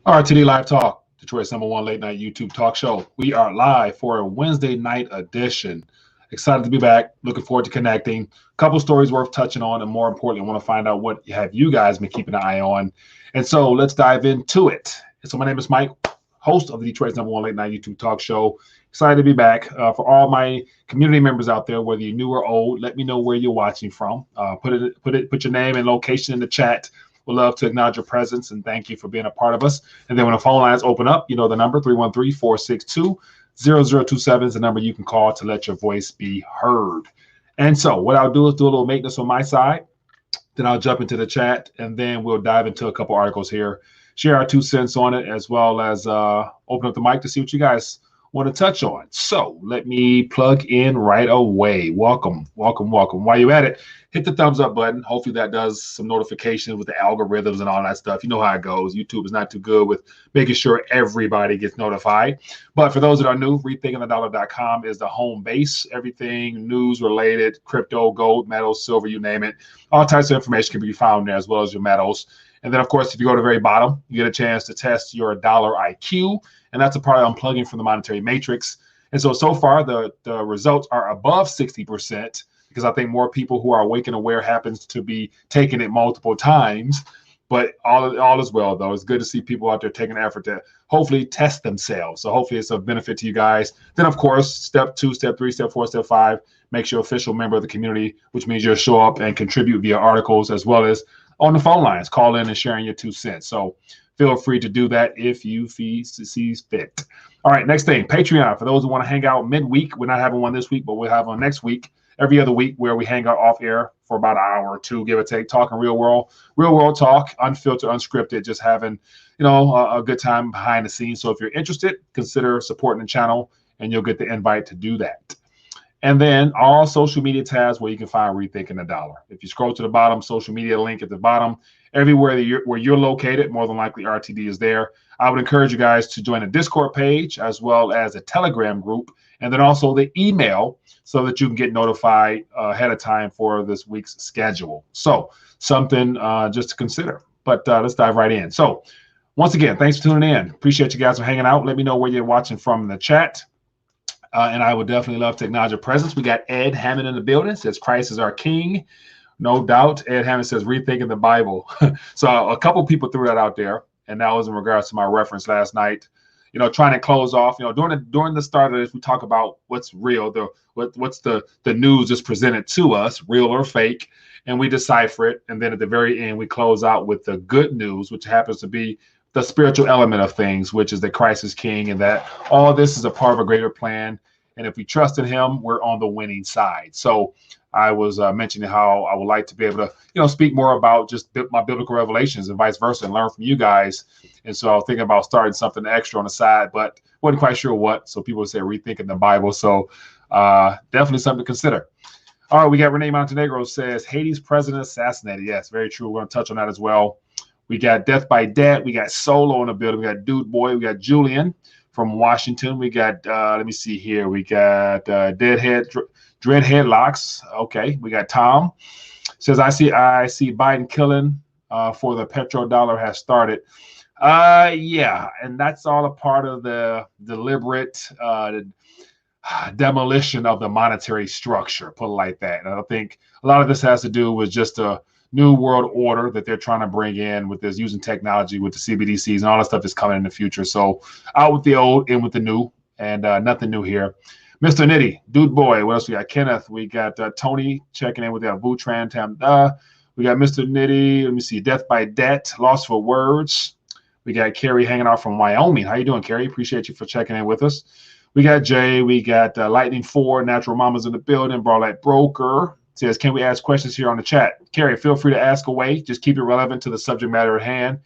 RTD Live Talk, Detroit's #1 late night YouTube talk show. We are live for a Wednesday night edition. Excited to be back. Looking forward to connecting. Couple stories worth touching on, and more importantly, I want to find out what have you guys been keeping an eye on. And so let's dive into it. And so my name is Mike, host of the Detroit's #1 late night YouTube talk show. Excited to be back. For all my community members out there, whether you're new or old, let me know where you're watching from. Put your name and location in the chat. We'd love to acknowledge your presence and thank you for being a part of us. And then when the phone lines open up, you know the number 313-462-0027 is the number you can call to let your voice be heard. And so what I'll do is do a little maintenance on my side. Then I'll jump into the chat and then we'll dive into a couple articles here, share our 2 cents on it, as well as open up the mic to see what you guys want to touch on. So let me plug in right away. Welcome. While you're at it, hit the thumbs up button. Hopefully that does some notifications with the algorithms and all that stuff. You know how it goes. YouTube is not too good with making sure everybody gets notified. But for those that are new, rethinkingthedollar.com is the home base. Everything news related, crypto, gold, metals, silver, you name it. All types of information can be found there, as well as your metals. And then, of course, if you go to the very bottom, you get a chance to test your dollar IQ. And that's a part of unplugging from the monetary matrix. And so far, the results are above 60%, because I think more people who are awake and aware happens to be taking it multiple times. But all is well, though. It's good to see people out there taking the effort to hopefully test themselves. So hopefully it's a benefit to you guys. Then, of course, step 2, step 3, step 4, step 5, makes you an official member of the community, which means you'll show up and contribute via articles, as well as on the phone lines, call in and sharing your 2 cents. So feel free to do that if you see fit. All right, next thing, Patreon. For those who want to hang out midweek, we're not having one this week, but we'll have one next week, every other week, where we hang out off air for about an hour or two, give or take, talking real world talk, unfiltered, unscripted, just having, a good time behind the scenes. So if you're interested, consider supporting the channel, and you'll get the invite to do that. And then all social media tabs where you can find Rethinking the Dollar. If you scroll to the bottom, social media link at the bottom, everywhere where you're located, more than likely RTD is there. I would encourage you guys to join a Discord page, as well as a Telegram group, and then also the email, so that you can get notified ahead of time for this week's schedule. So something just to consider. But let's dive right in. So once again, thanks for tuning in. Appreciate you guys for hanging out. Let me know where you're watching from in the chat. And I would definitely love to acknowledge your presence. We got Ed Hammond in the building. Says Christ is our King. No doubt. Ed Hammond says rethinking the Bible. So a couple people threw that out there, and that was in regards to my reference last night. Trying to close off. During the start of this, we talk about what's real, what's the news that's presented to us, real or fake, and we decipher it. And then at the very end, we close out with the good news, which happens to be the spiritual element of things, which is that Christ is King, and that all this is a part of a greater plan. And if we trust in him, we're on the winning side. So I was mentioning how I would like to be able to, speak more about just my biblical revelations and vice versa, and learn from you guys. And so I was thinking about starting something extra on the side, but wasn't quite sure what. So people would say rethinking the Bible. So definitely something to consider. All right, we got Renee Montenegro says Haiti's president assassinated. Yes, very true. We're going to touch on that as well. We got Death by Debt. We got Solo in the building. We got Dude Boy. We got Julian from Washington. We got, let me see here. We got Dread Headlocks. Okay. We got Tom. Says, I see Biden killing for the petrodollar has started. Yeah. And that's all a part of the deliberate demolition of the monetary structure, put it like that. And I think a lot of this has to do with just a new world order that they're trying to bring in with this, using technology with the CBDCs and all that stuff is coming in the future. So out with the old, in with the new, and nothing new here. Mr. Nitty, Dude Boy, what else we got? Kenneth, we got Tony checking in with that Vutran Tam. We got Mr. Nitty, let me see, Death by Debt, Lost for Words. We got Carrie hanging out from Wyoming. How you doing, Carrie? Appreciate you for checking in with us. We got Jay, we got Lightning 4, Natural Mamas in the building, Brawlite Broker. Says, can we ask questions here on the chat? Carrie, feel free to ask away. Just keep it relevant to the subject matter at hand,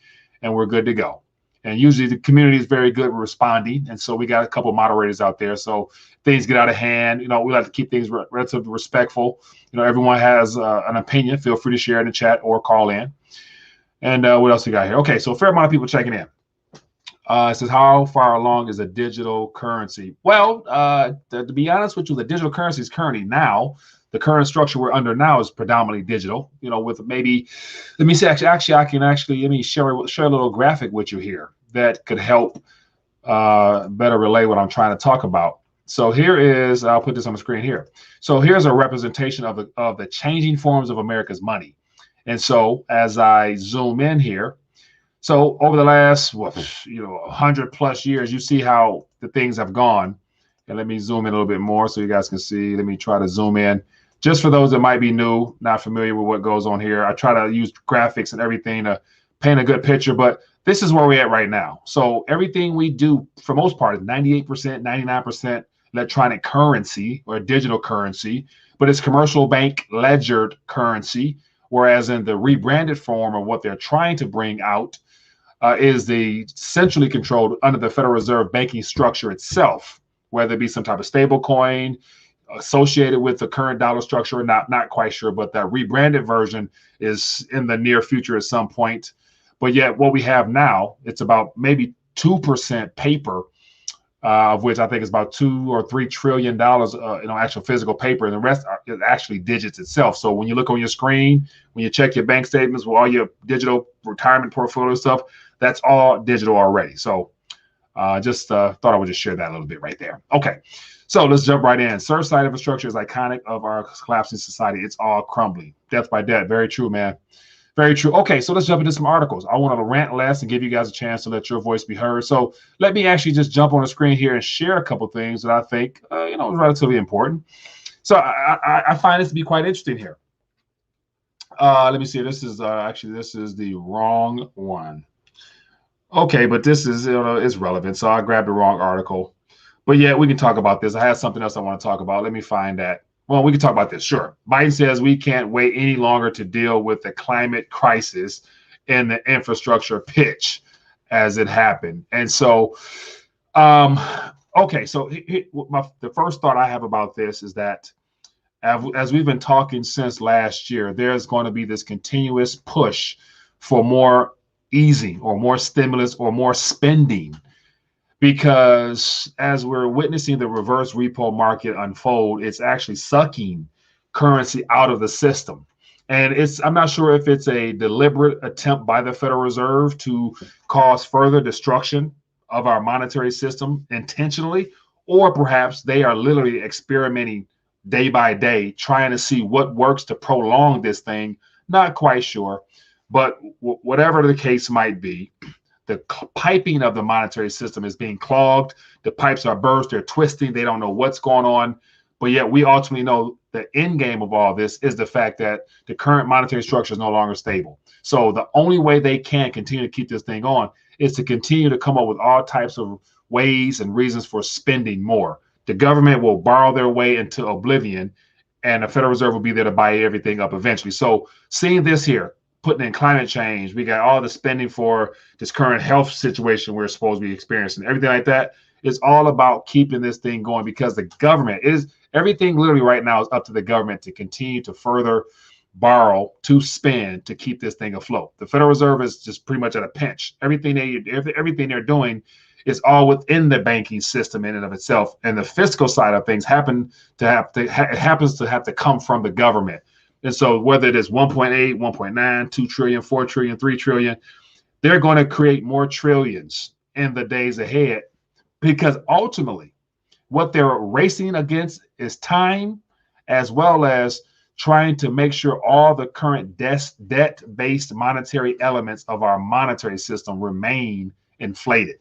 and we're good to go. And usually the community is very good with responding, and so we got a couple of moderators out there. So things get out of hand. We like to keep things relatively respectful. Everyone has an opinion. Feel free to share in the chat or call in. And what else we got here? Okay, so a fair amount of people checking in. It says, how far along is a digital currency? Well, to be honest with you, the digital currency is currently now. The current structure we're under now is predominantly digital, with maybe, let me see, actually, let me share a little graphic with you here. that could help better relay what I'm trying to talk about. So here is, I'll put this on the screen here. So here's a representation of the changing forms of America's money. And so as I zoom in here, so over the last, 100+ years, you see how the things have gone. And let me zoom in a little bit more so you guys can see. Let me try to zoom in. Just for those that might be new, not familiar with what goes on here, I try to use graphics and everything to paint a good picture, but this is where we're at right now. So everything we do, for most part, is 98%, 99% electronic currency or digital currency, but it's commercial bank ledgered currency, whereas in the rebranded form of what they're trying to bring out is the centrally controlled under the Federal Reserve banking structure itself, whether it be some type of stable coin associated with the current dollar structure or not quite sure, but that rebranded version is in the near future at some point. But yet what we have now, it's about maybe 2% paper, of which I think is about $2 or $3 trillion, actual physical paper, and the rest is actually digits itself. So when you look on your screen, when you check your bank statements with all your digital retirement portfolio stuff, that's all digital already. So just thought I would just share that a little bit right there. Okay, so let's jump right in. Surfside infrastructure is iconic of our collapsing society. It's all crumbling. Death by debt. Very true, man. Very true. Okay, so let's jump into some articles. I want to rant less and give you guys a chance to let your voice be heard. So let me actually just jump on the screen here and share a couple things that I think, is relatively important. So I find this to be quite interesting here. Let me see. This is this is the wrong one. Okay, but this is it's relevant. So I grabbed the wrong article. But yeah, we can talk about this. I have something else I want to talk about. Let me find that. Well, we can talk about this. Sure. Biden says we can't wait any longer to deal with the climate crisis and the infrastructure pitch as it happened. And so, okay, so the first thought I have about this is that as we've been talking since last year, there's going to be this continuous push for more easing or more stimulus or more spending. Because as we're witnessing the reverse repo market unfold, it's actually sucking currency out of the system. And I'm not sure if it's a deliberate attempt by the Federal Reserve to cause further destruction of our monetary system intentionally, or perhaps they are literally experimenting day by day, trying to see what works to prolong this thing. Not quite sure. But whatever the case might be, the piping of the monetary system is being clogged. The pipes are burst. They're twisting. They don't know what's going on. But yet we ultimately know the end game of all this is the fact that the current monetary structure is no longer stable. So the only way they can continue to keep this thing on is to continue to come up with all types of ways and reasons for spending more. The government will borrow their way into oblivion, and the Federal Reserve will be there to buy everything up eventually. So seeing this here, putting in climate change, we got all the spending for this current health situation we're supposed to be experiencing, everything like that. It's all about keeping this thing going because the government everything literally right now is up to the government to continue to further borrow, to spend, to keep this thing afloat. The Federal Reserve is just pretty much at a pinch. Everything they're doing is all within the banking system in and of itself. And the fiscal side of things happens to have to come from the government. And so whether it is 1.8, 1.9, 2 trillion, 4 trillion, 3 trillion, they're going to create more trillions in the days ahead, because ultimately what they're racing against is time, as well as trying to make sure all the current debt-based monetary elements of our monetary system remain inflated.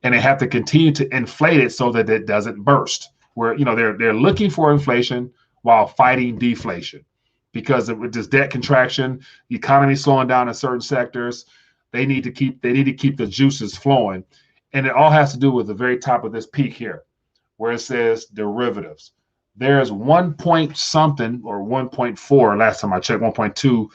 And they have to continue to inflate it so that it doesn't burst. Where they're looking for inflation while fighting deflation. Because with this debt contraction, the economy slowing down in certain sectors, they need to keep the juices flowing. And it all has to do with the very top of this peak here, where it says derivatives. There's 1 point something or 1.4, last time I checked, 1.2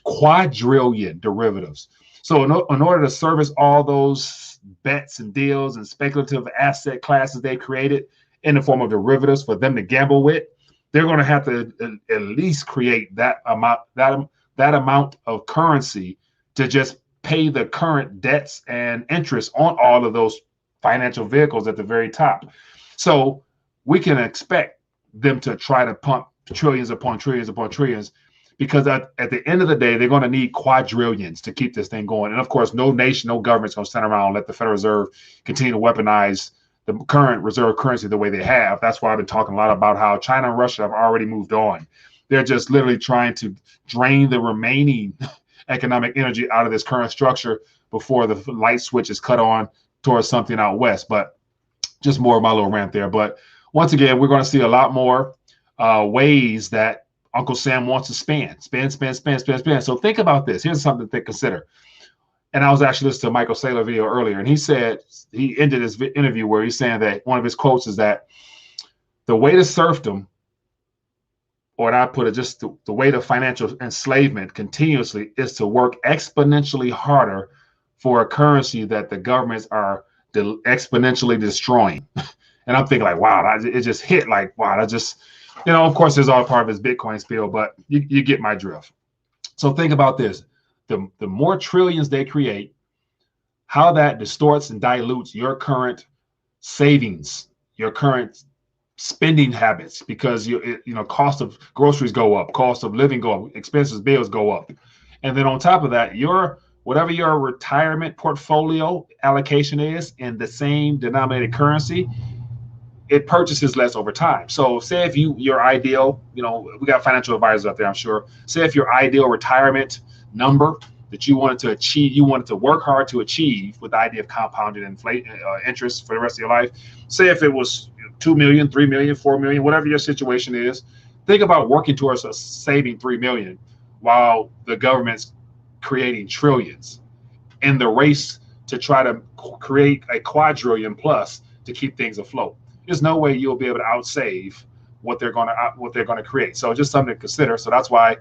quadrillion derivatives. So in order to service all those bets and deals and speculative asset classes they created in the form of derivatives for them to gamble with, they're going to have to at least create that amount of currency to just pay the current debts and interest on all of those financial vehicles at the very top. So we can expect them to try to pump trillions upon trillions upon trillions, because at the end of the day, they're going to need quadrillions to keep this thing going. And of course, no nation, no government's going to stand around and let the Federal Reserve continue to weaponize the current reserve currency the way they have. That's why I've been talking a lot about how China and Russia have already moved on. They're just literally trying to drain the remaining economic energy out of this current structure before the light switch is cut on towards something out west. But just more of my little rant there. But once again, we're going to see a lot more ways that Uncle Sam wants to spend. So think about this. Here's something to consider. And I was actually listening to a Michael Saylor video earlier, and he said, he ended his interview where he's saying that one of his quotes is that the way to serfdom, or I put it, just the way to financial enslavement continuously is to work exponentially harder for a currency that the governments are exponentially destroying. And I'm thinking like, wow, it just hit like, wow, that just, of course, there's all part of his Bitcoin spiel, but you get my drift. So think about this. The more trillions they create, how that distorts and dilutes your current savings, your current spending habits, because cost of groceries go up, cost of living go up, expenses, bills go up. And then on top of that, whatever your retirement portfolio allocation is in the same denominated currency, it purchases less over time. So say if your ideal, we got financial advisors out there, I'm sure. Say if your ideal retirement number that you wanted to achieve, you wanted to work hard to achieve with the idea of compounded interest for the rest of your life. Say if it was 2 million, 3 million, 4 million, whatever your situation is, think about working towards saving 3 million while the government's creating trillions in the race to try to create a quadrillion plus to keep things afloat. There's no way you'll be able to outsave what they're going to create. So just something to consider. So that's why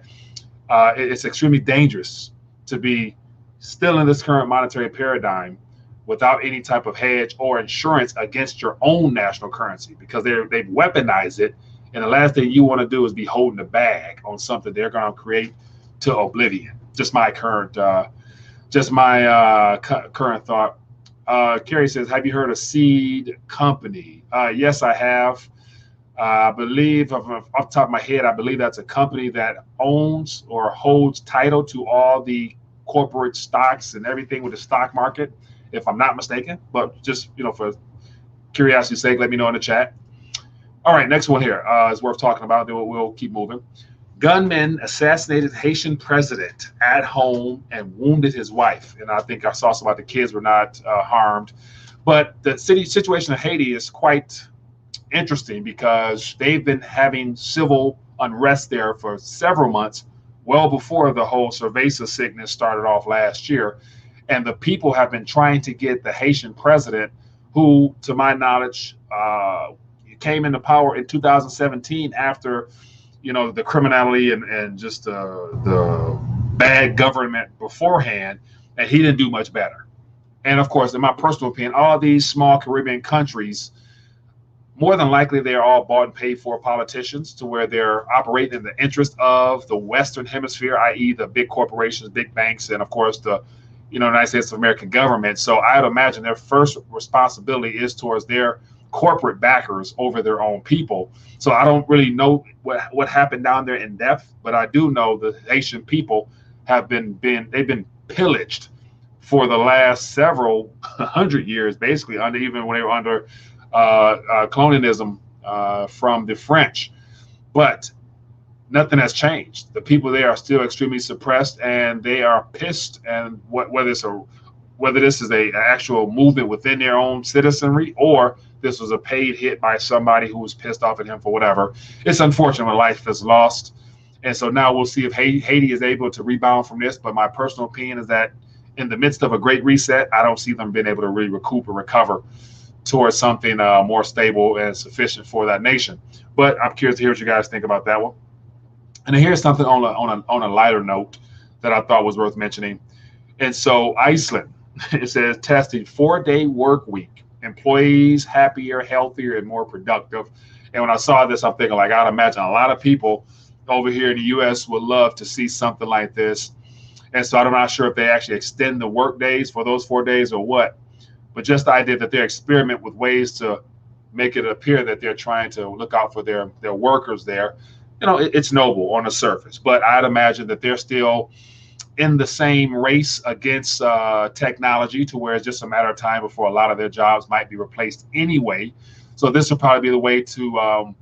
it's extremely dangerous to be still in this current monetary paradigm without any type of hedge or insurance against your own national currency, because they've weaponized it. And the last thing you want to do is be holding the bag on something they're going to create to oblivion. Just my current current thought. Kerry says, have you heard of Seed Company? Yes, I have. I believe, off the top of my head, I believe that's a company that owns or holds title to all the corporate stocks and everything with the stock market, if I'm not mistaken. But just, for curiosity's sake, let me know in the chat. All right, next one here is worth talking about. Then we'll keep moving. Gunmen assassinated Haitian president at home and wounded his wife. And I think I saw some about the kids were not harmed. But the situation of Haiti is quite interesting because they've been having civil unrest there for several months, well before the whole cerveza sickness started off last year. And the people have been trying to get the Haitian president, who, to my knowledge, came into power in 2017 after the criminality and just the bad government beforehand, and he didn't do much better. And of course, in my personal opinion, all these small Caribbean countries, more than likely, they're all bought and paid for politicians to where they're operating in the interest of the Western Hemisphere, i.e. the big corporations, big banks, and of course the United States of American government. So I would imagine their first responsibility is towards their corporate backers over their own people. So I don't really know what happened down there in depth, but I do know the Haitian people have been pillaged for the last several hundred years, basically, even when they were under colonialism from the French. But nothing has changed. The people there are still extremely suppressed, and they are pissed. And whether this is a actual movement within their own citizenry, or this was a paid hit by somebody who was pissed off at him for whatever, it's unfortunate when life is lost. And so now we'll see if Haiti is able to rebound from this. But my personal opinion is that in the midst of a great reset, I don't see them being able to really recoup or recover towards something more stable and sufficient for that nation. But I'm curious to hear what you guys think about that one. And then here's something on a lighter note that I thought was worth mentioning. And so Iceland, it says, testing 4-day work week, employees happier, healthier, and more productive. And when I saw this, I'm thinking, like, I'd imagine a lot of people over here in the U.S. would love to see something like this. And so I'm not sure if they actually extend the work days for those 4 days or what. But just the idea that they experiment with ways to make it appear that they're trying to look out for their workers there. it's noble on the surface, but I'd imagine that they're still in the same race against technology, to where it's just a matter of time before a lot of their jobs might be replaced anyway. So this will probably be the way to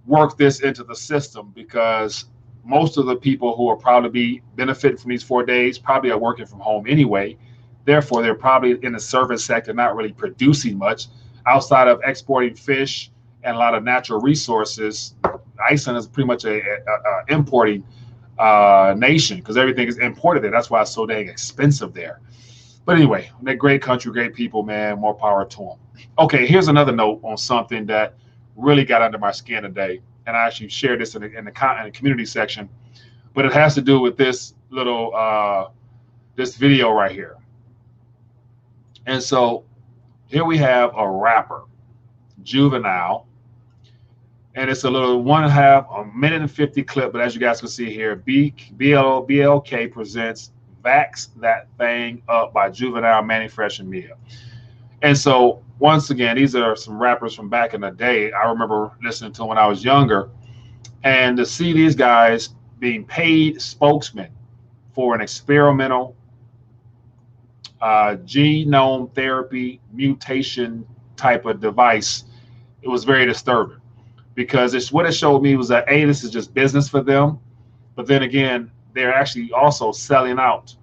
work this into the system, because most of the people who will probably be benefiting from these 4 days probably are working from home anyway. Therefore, they're probably in the service sector, not really producing much outside of exporting fish and a lot of natural resources. Iceland is pretty much a importing nation, because everything is imported there. That's why it's so dang expensive there. But anyway, they're great country, great people, man. More power to them. Okay, here's another note on something that really got under my skin today, and I actually shared this in the community section, but it has to do with this little this video right here. And so here we have a rapper, Juvenile, and it's a little 1.5 minute and 50 clip. But as you guys can see here, BLK presents "Vax That Thang Up" by Juvenile, Manny Fresh, and Mia. And so once again, these are some rappers from back in the day. I remember listening to them when I was younger, and to see these guys being paid spokesmen for an experimental genome therapy mutation type of device, it was very disturbing, because what it showed me was that, A, this is just business for them, but then again, they're actually also selling out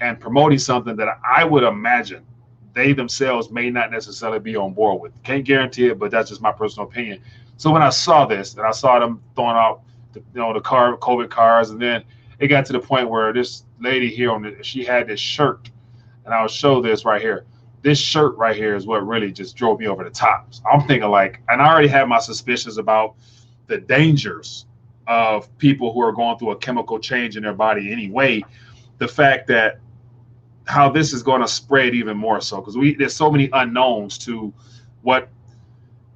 and promoting something that I would imagine they themselves may not necessarily be on board with. Can't guarantee it, but that's just my personal opinion. So when I saw this, and I saw them throwing out the COVID cards, and then it got to the point where this lady here she had this shirt, and I'll show this right here. This shirt right here is what really just drove me over the top. So I'm thinking, like, and I already had my suspicions about the dangers of people who are going through a chemical change in their body anyway. The fact that how this is going to spread even more so, because there's so many unknowns to what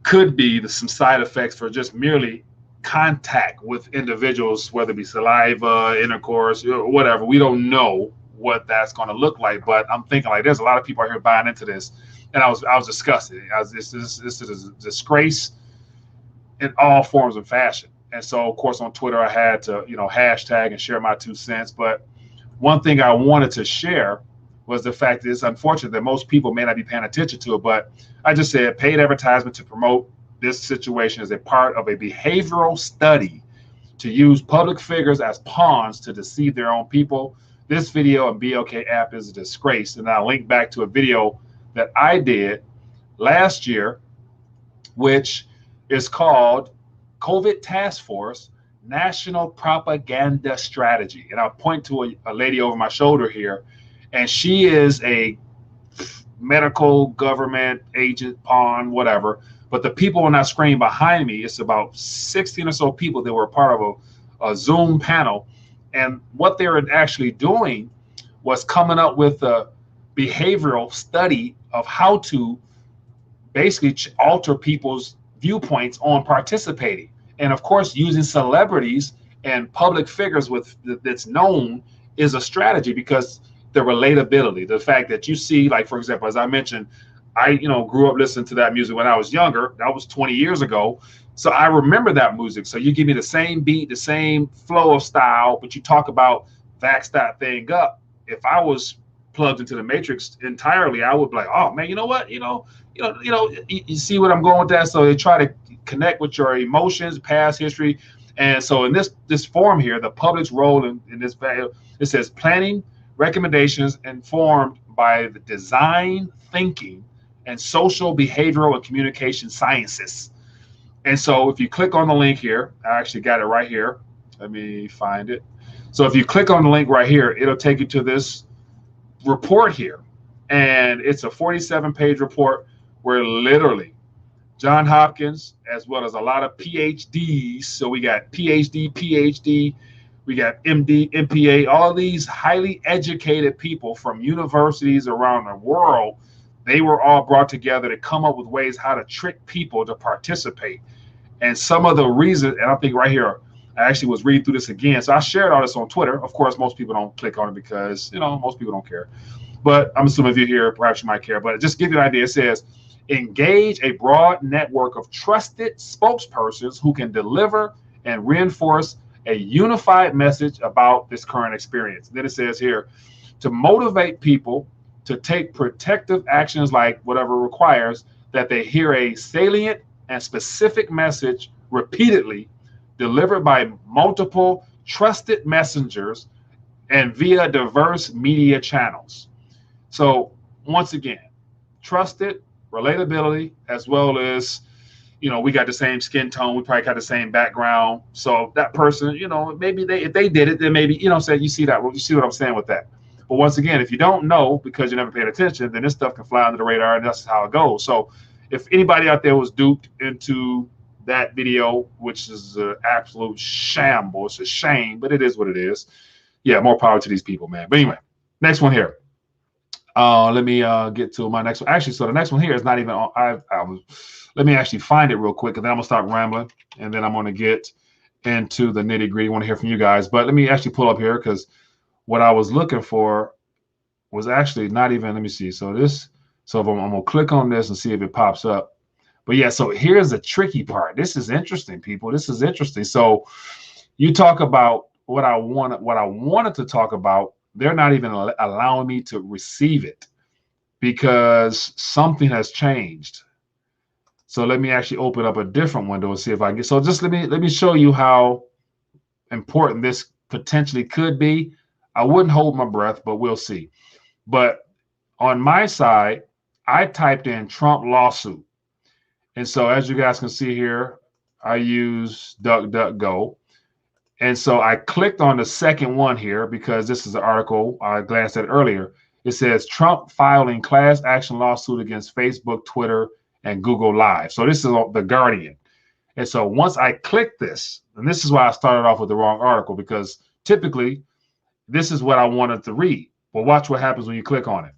could be some side effects for just merely contact with individuals, whether it be saliva, intercourse, or whatever. We don't know what that's going to look like, but I'm thinking, like, there's a lot of people out here buying into this, and I was disgusted. This is a disgrace in all forms of fashion. And so, of course, on Twitter, I had to hashtag and share my 2 cents. But one thing I wanted to share was the fact that it's unfortunate that most people may not be paying attention to it, but I just said paid advertisement to promote this situation as a part of a behavioral study to use public figures as pawns to deceive their own people. This video and BLK app is a disgrace. And I'll link back to a video that I did last year, which is called COVID Task Force National Propaganda Strategy. And I'll point to a lady over my shoulder here, and she is a medical government agent, pawn, whatever. But the people on that screen behind me, it's about 16 or so people that were part of a Zoom panel. And what they were actually doing was coming up with a behavioral study of how to basically alter people's viewpoints on participating. And of course, using celebrities and public figures that's known is a strategy, because the relatability, the fact that you see, like, for example, as I mentioned, I grew up listening to that music when I was younger. That was 20 years ago. So I remember that music. So you give me the same beat, the same flow of style, but you talk about vax that thing up. If I was plugged into the matrix entirely, I would be like, oh man, you know what? You see what I'm going with that? So they try to connect with your emotions, past history. And so in this form here, the public's role in this value, it says planning recommendations informed by the design thinking and social, behavioral, and communication sciences. And so if you click on the link here, I actually got it right here. Let me find it. So if you click on the link right here, it'll take you to this report here. And it's a 47-page report where literally John Hopkins, as well as a lot of PhDs. So we got PhD, we got MD, MPA, all these highly educated people from universities around the world. They were all brought together to come up with ways how to trick people to participate. And some of the reasons, and I think right here, I actually was reading through this again. So I shared all this on Twitter. Of course, most people don't click on it because, most people don't care. But I'm assuming if you're here, perhaps you might care. But just to give you an idea, it says, engage a broad network of trusted spokespersons who can deliver and reinforce a unified message about this current experience. Then it says here, to motivate people to take protective actions like whatever requires that they hear a salient and specific message repeatedly delivered by multiple trusted messengers and via diverse media channels. So once again, trusted, relatability, as well as, we got the same skin tone, we probably got the same background. So that person, maybe if they did it, then maybe, say you see what I'm saying with that. But once again, if you don't know because you never paid attention, then this stuff can fly under the radar, and that's how it goes. So if anybody out there was duped into that video, which is an absolute shamble, it's a shame, but it is what it is. Yeah, more power to these people, man. But anyway, next one here. Let me get to my next one. Actually, so the next one here is not even on. Let me actually find it real quick, and then I'm gonna stop rambling, and then I'm gonna get into the nitty gritty. I want to hear from you guys, but let me actually pull up here because what I was looking for was actually not even. Let me see. So if I'm gonna click on this and see if it pops up. But yeah, so here's the tricky part. This is interesting, people. This is interesting. So you talk about what I wanted to talk about. They're not even allowing me to receive it because something has changed. So let me actually open up a different window and see if I can get. So just let me show you how important this potentially could be. I wouldn't hold my breath, but we'll see. But on my side, I typed in Trump lawsuit. And so as you guys can see here, I use DuckDuckGo. And so I clicked on the second one here because this is an article I glanced at earlier. It says Trump filing class action lawsuit against Facebook, Twitter, and Google Live. So this is The Guardian. And so once I click this, and this is why I started off with the wrong article, because typically this is what I wanted to read. But watch what happens when you click on it.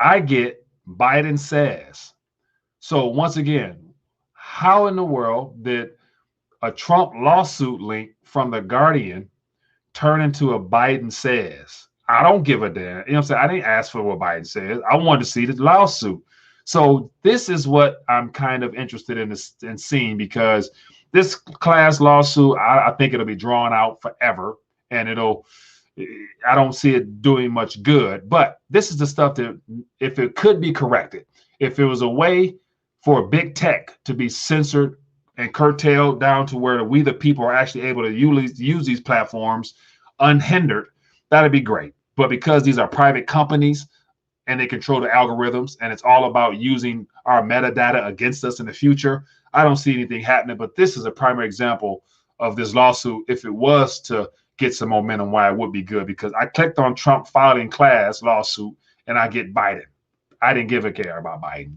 I get Biden says. So once again, how in the world did a Trump lawsuit link from The Guardian turn into a Biden says? I don't give a damn. You know what I'm saying? I didn't ask for what Biden says. I wanted to see the lawsuit. So this is what I'm kind of interested in seeing, because this class lawsuit, I think it'll be drawn out forever, and I don't see it doing much good. But this is the stuff that, if it could be corrected, if it was a way for big tech to be censored and curtailed down to where we, the people, are actually able to use these platforms unhindered, that'd be great. But because these are private companies and they control the algorithms, and it's all about using our metadata against us in the future, I don't see anything happening. But this is a primary example of this lawsuit, if it was to get some momentum, why it would be good. Because I clicked on Trump filing class lawsuit and I get Biden. I didn't give a care about Biden,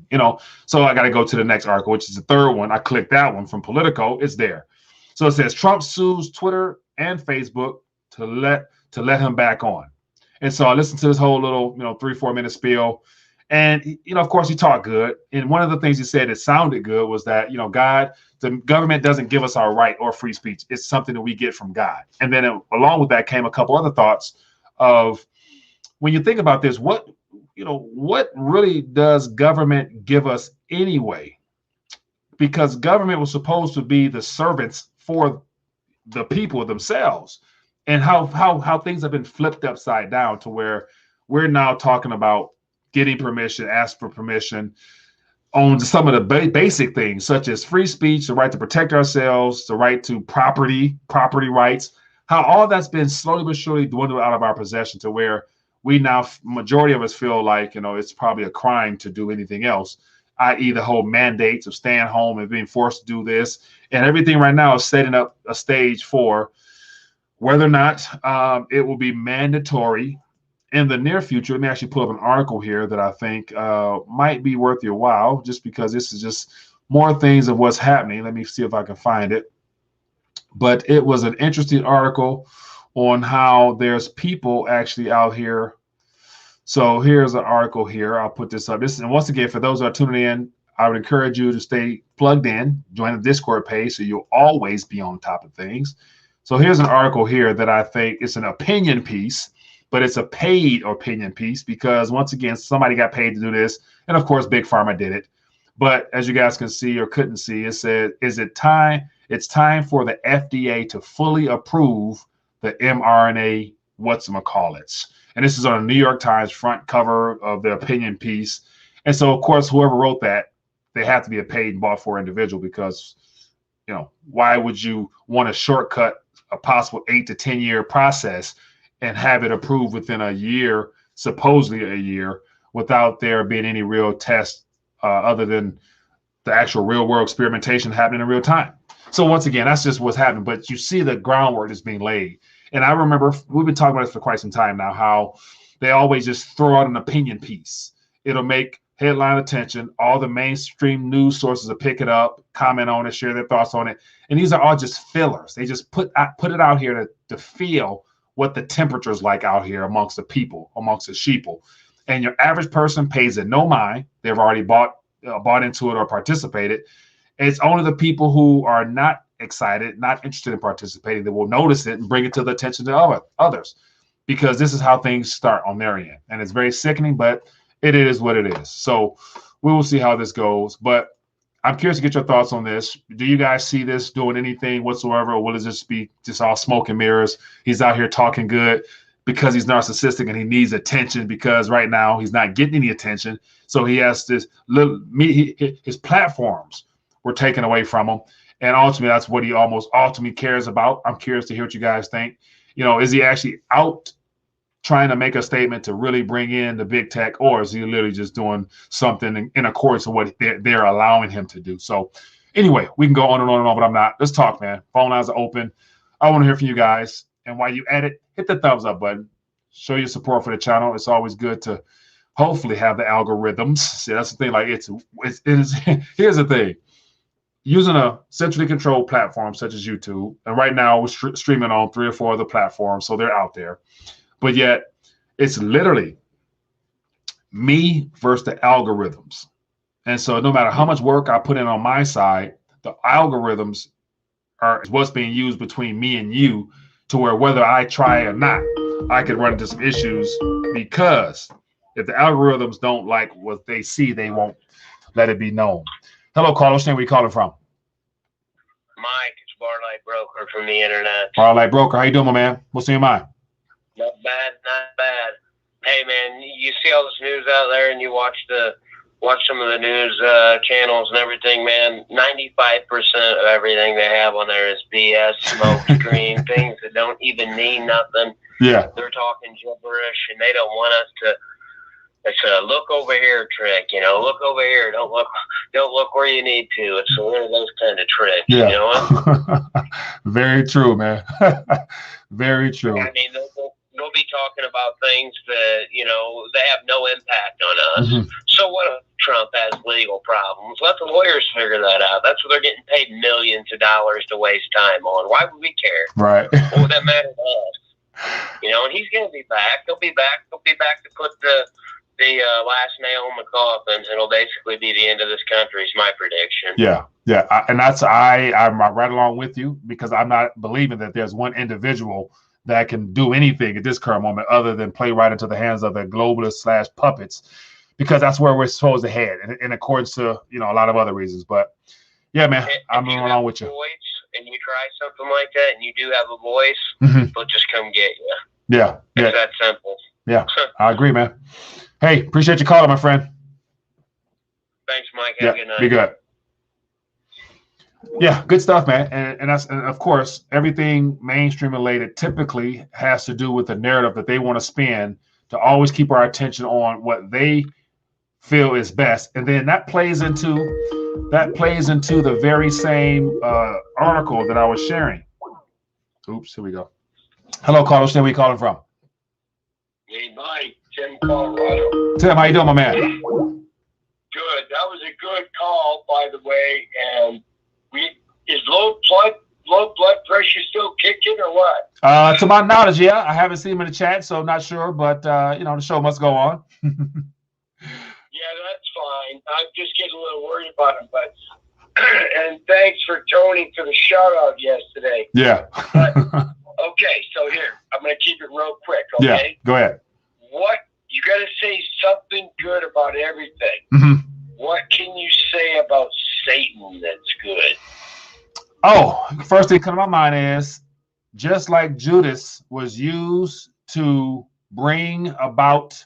So I got to go to the next article, which is the third one. I clicked that one from Politico. It's there. So it says Trump sues Twitter and Facebook to let him back on. And so I listened to this whole little, 3-4 minute spiel. And, of course, he talked good. And one of the things he said that sounded good was that, the government doesn't give us our right or free speech. It's something that we get from God. And then along with that came a couple other thoughts of, when you think about this, what really does government give us anyway? Because government was supposed to be the servants for the people themselves. And how things have been flipped upside down to where we're now talking about getting permission, ask for permission on some of the basic things, such as free speech, the right to protect ourselves, the right to property rights, how all that's been slowly but surely dwindled out of our possession to where we now, majority of us feel like, it's probably a crime to do anything else, i.e. the whole mandates of staying home and being forced to do this. And everything right now is setting up a stage for whether or not it will be mandatory in the near future. Let me actually pull up an article here that I think might be worth your while, just because this is just more things of what's happening. Let me see if I can find it. But it was an interesting article on how there's people actually out here. So here's an article here. I'll put this up. And once again, for those who are tuning in, I would encourage you to stay plugged in, join the Discord page so you'll always be on top of things. So here's an article here that I think is an opinion piece, but it's a paid opinion piece because, once again, somebody got paid to do this. And of course, Big Pharma did it. But as you guys can see or couldn't see, it said, "Is it time? It's time for the FDA to fully approve the mRNA whatchamacallits." And this is on a New York Times front cover of the opinion piece. And so, of course, whoever wrote that, they have to be a paid and bought for individual, because, you know, why would you want to shortcut a possible 8 to 10 year process and have it approved within a year, supposedly a year, without there being any real test other than the actual real world experimentation happening in real time? So once again, that's just what's happening. But you see the groundwork that's being laid. And I remember we've been talking about this for quite some time now, how they always just throw out an opinion piece. It'll make headline attention. All the mainstream news sources will pick it up, comment on it, share their thoughts on it. And these are all just fillers. They just put it out here to feel what the temperature is like out here amongst the people, amongst the sheeple. And your average person pays it no mind. They've already bought into it or participated. It's only the people who are not excited, not interested in participating, that will notice it and bring it to the attention of others, because this is how things start on their end. And it's very sickening, but it is what it is. So we will see how this goes. But I'm curious to get your thoughts on this. Do you guys see this doing anything whatsoever, or will it just be just all smoke and mirrors? He's out here talking good because he's narcissistic and he needs attention, because right now he's not getting any attention. So he has this his platforms were taken away from him. And ultimately, that's what he almost ultimately cares about. I'm curious to hear what you guys think. You know, is he actually out trying to make a statement to really bring in the big tech, or is he literally just doing something in accordance with what they're allowing him to do? So anyway, we can go on and on and on, but I'm not. Let's talk, man. Phone lines are open. I want to hear from you guys. And while you at it, hit the thumbs up button. Show your support for the channel. It's always good to hopefully have the algorithms. See, that's the thing. Like it is. Here's the thing. Using a centrally controlled platform such as YouTube, and right now we're streaming on 3 or 4 other platforms, so they're out there. But yet, it's literally me versus the algorithms. And so no matter how much work I put in on my side, the algorithms are what's being used between me and you, to where whether I try or not, I could run into some issues, because if the algorithms don't like what they see, they won't let it be known. Hello, Carlos. Where are you calling from? Mike, it's Barlight Broker from the internet. Barlight Broker. How you doing, my man? What's in your mind? Not bad, not bad. Hey, man, you see all this news out there, and you watch some of the news channels and everything, man. 95% of everything they have on there is BS, smoke screen, things that don't even mean nothing. Yeah. They're talking gibberish, and they don't want us to. It's a look over here trick, you know. Look over here. Don't look where you need to. It's one of those kind of tricks, yeah. You know. Very true, man. Very true. I mean, they'll be talking about things that, you know, they have no impact on us. Mm-hmm. So what if Trump has legal problems? Let the lawyers figure that out. That's what they're getting paid millions of dollars to waste time on. Why would we care? Right. What would that matter to us? You know, and he's going to be back. He'll be back. He'll be back to put the last nail in the coffin. It'll basically be the end of this country, is my prediction. Yeah, yeah, I'm right along with you, because I'm not believing that there's one individual that can do anything at this current moment other than play right into the hands of the globalists / puppets, because that's where we're supposed to head, in accordance to, you know, a lot of other reasons. But yeah, man, I'm along with you. And you try something like that, and you do have a voice, they'll just come get you. Yeah, it's that simple. Yeah, I agree, man. Hey, appreciate you calling, my friend. Thanks, Mike. Have a good night. Be good. Yeah, good stuff, man. And of course, everything mainstream related typically has to do with the narrative that they want to spin to always keep our attention on what they feel is best. And then that plays into the very same article that I was sharing. Oops, here we go. Hello, Carlos. Where are you calling from? Hey, Mike. Tim, Colorado. Tim, how you doing, my man? Good. That was a good call, by the way. And is low blood pressure still kicking or what? To my knowledge, yeah. I haven't seen him in the chat, so I'm not sure. But you know, the show must go on. Yeah, that's fine. I'm just getting a little worried about him, but and thanks for Tony for the shout out yesterday. Yeah. But, okay, so here I'm going to keep it real quick. Okay. Yeah. Go ahead. What you got to say something good about everything. Mm-hmm. what can you say about Satan that's good? Oh, first thing come to my mind is just like Judas was used to bring about,